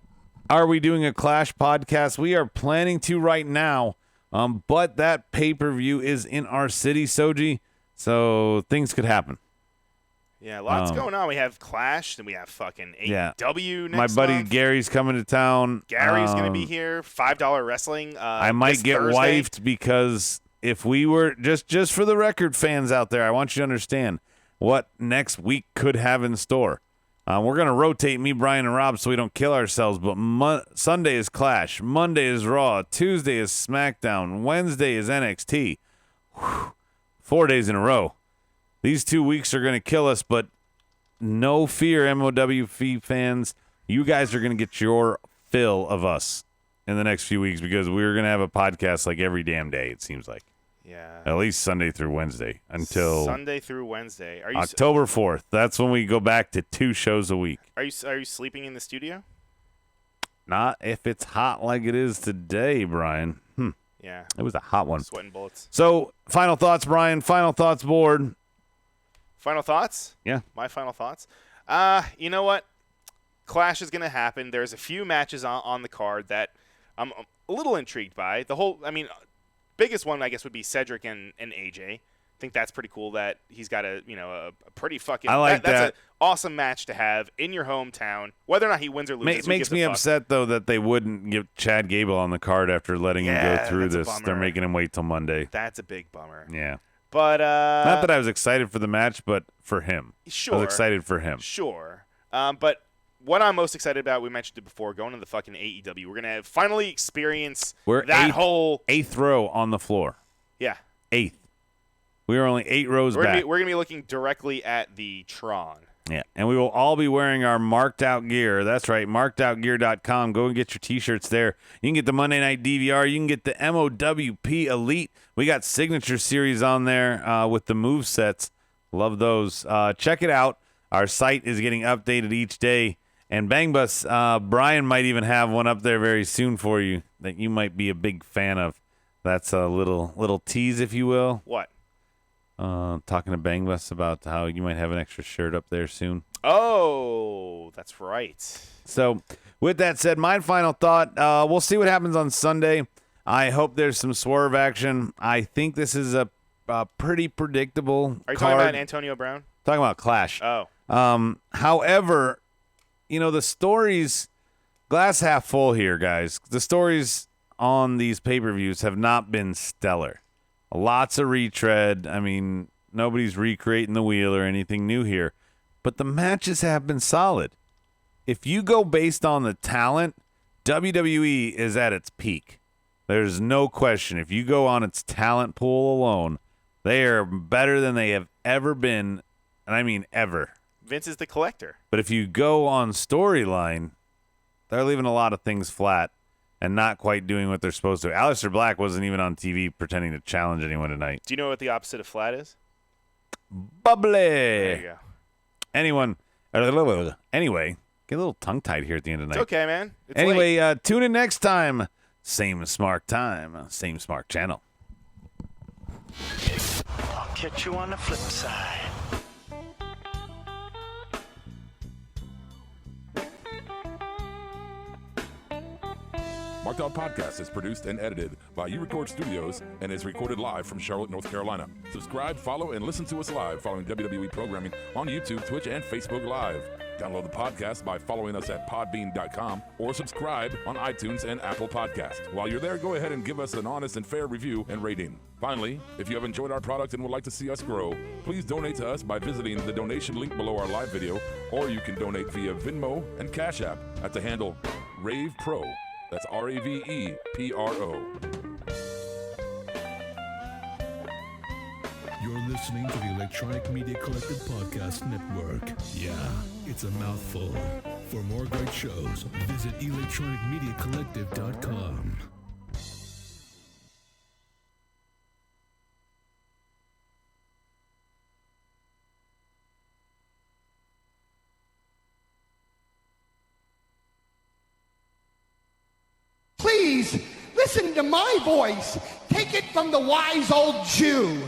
Are we doing a Clash podcast? We are planning to right now, but that pay-per-view is in our city, Soji, so things could happen. Yeah, lots going on. We have Clash, and we have fucking AEW next My buddy month. Gary's coming to town. Gary's going to be here. $5 wrestling. I might get Thursday. wifed because if we were just for the record, fans out there, I want you to understand what next week could have in store. We're going to rotate me, Brian, and Rob so we don't kill ourselves. But Sunday is Clash. Monday is Raw. Tuesday is SmackDown. Wednesday is NXT. 4 days in a row. These 2 weeks are going to kill us, but no fear, MOWF fans. You guys are going to get your fill of us in the next few weeks because we're going to have a podcast like every damn day, it seems like. Yeah. At least Sunday through Wednesday until Sunday through Wednesday. Are you October 4th. That's when we go back to 2 shows a week. Are you sleeping in the studio? Not if it's hot like it is today, Brian. Yeah. It was a hot one. Sweating bullets. So, final thoughts, Brian. Final thoughts, board. Final thoughts? Yeah. My final thoughts? You know what? Clash is going to happen. There's a few matches on the card that I'm a little intrigued by. Biggest one, I guess, would be Cedric and AJ. I think that's pretty cool that he's got a pretty fucking. I like that's that. an awesome match to have in your hometown. Whether or not he wins or loses, Makes me upset though that they wouldn't give Chad Gable on the card after letting him go through this. They're making him wait till Monday. That's a big bummer. Yeah. But not that I was excited for the match, but for him. Sure. I was excited for him. Sure. But what I'm most excited about, we mentioned it before, going to the fucking AEW. We're gonna finally experience whole 8th row on the floor. Yeah. 8th. We are only 8 rows back. We're going to be looking directly at the Tron. Yeah, and we will all be wearing our marked out gear. That's right, markedoutgear.com. Go and get your T-shirts there. You can get the Monday Night DVR. You can get the MOWP Elite. We got Signature Series on there with the move sets. Love those. Check it out. Our site is getting updated each day. And Bang Bus, Brian might even have one up there very soon for you that you might be a big fan of. That's a little tease, if you will. What? Talking to Bang Bus about how you might have an extra shirt up there soon. Oh, that's right. So, with that said, my final thought, we'll see what happens on Sunday. I hope there's some swerve action. I think this is a pretty predictable Are you card. talking about Antonio Brown? Talking about Clash. Oh. However, the stories, glass half full here, guys. The stories on these pay-per-views have not been stellar. Lots of retread. I mean, nobody's recreating the wheel or anything new here. But the matches have been solid. If you go based on the talent, WWE is at its peak. There's no question. If you go on its talent pool alone, they are better than they have ever been, and I mean ever. Vince is the collector. But if you go on storyline, they're leaving a lot of things flat and not quite doing what they're supposed to. Aleister Black wasn't even on TV pretending to challenge anyone tonight. Do you know what the opposite of flat is? Bubbly. There you go. Anyway, get a little tongue-tied here at the end of the night. It's okay, man. It's anyway, late. Tune in next time. Same Smart time, same Smart channel. I'll catch you on the flip side. Marked Out Podcast is produced and edited by U-Record Studios and is recorded live from Charlotte, North Carolina. Subscribe, follow, and listen to us live following WWE programming on YouTube, Twitch, and Facebook Live. Download the podcast by following us at podbean.com or subscribe on iTunes and Apple Podcasts. While you're there, go ahead and give us an honest and fair review and rating. Finally, if you have enjoyed our product and would like to see us grow, please donate to us by visiting the donation link below our live video, or you can donate via Venmo and Cash App at the handle Ravepro. That's RAVEPRO. You're listening to the Electronic Media Collective Podcast Network. Yeah, it's a mouthful. For more great shows, visit electronicmediacollective.com. Please, listen to my voice. Take it from the wise old Jew.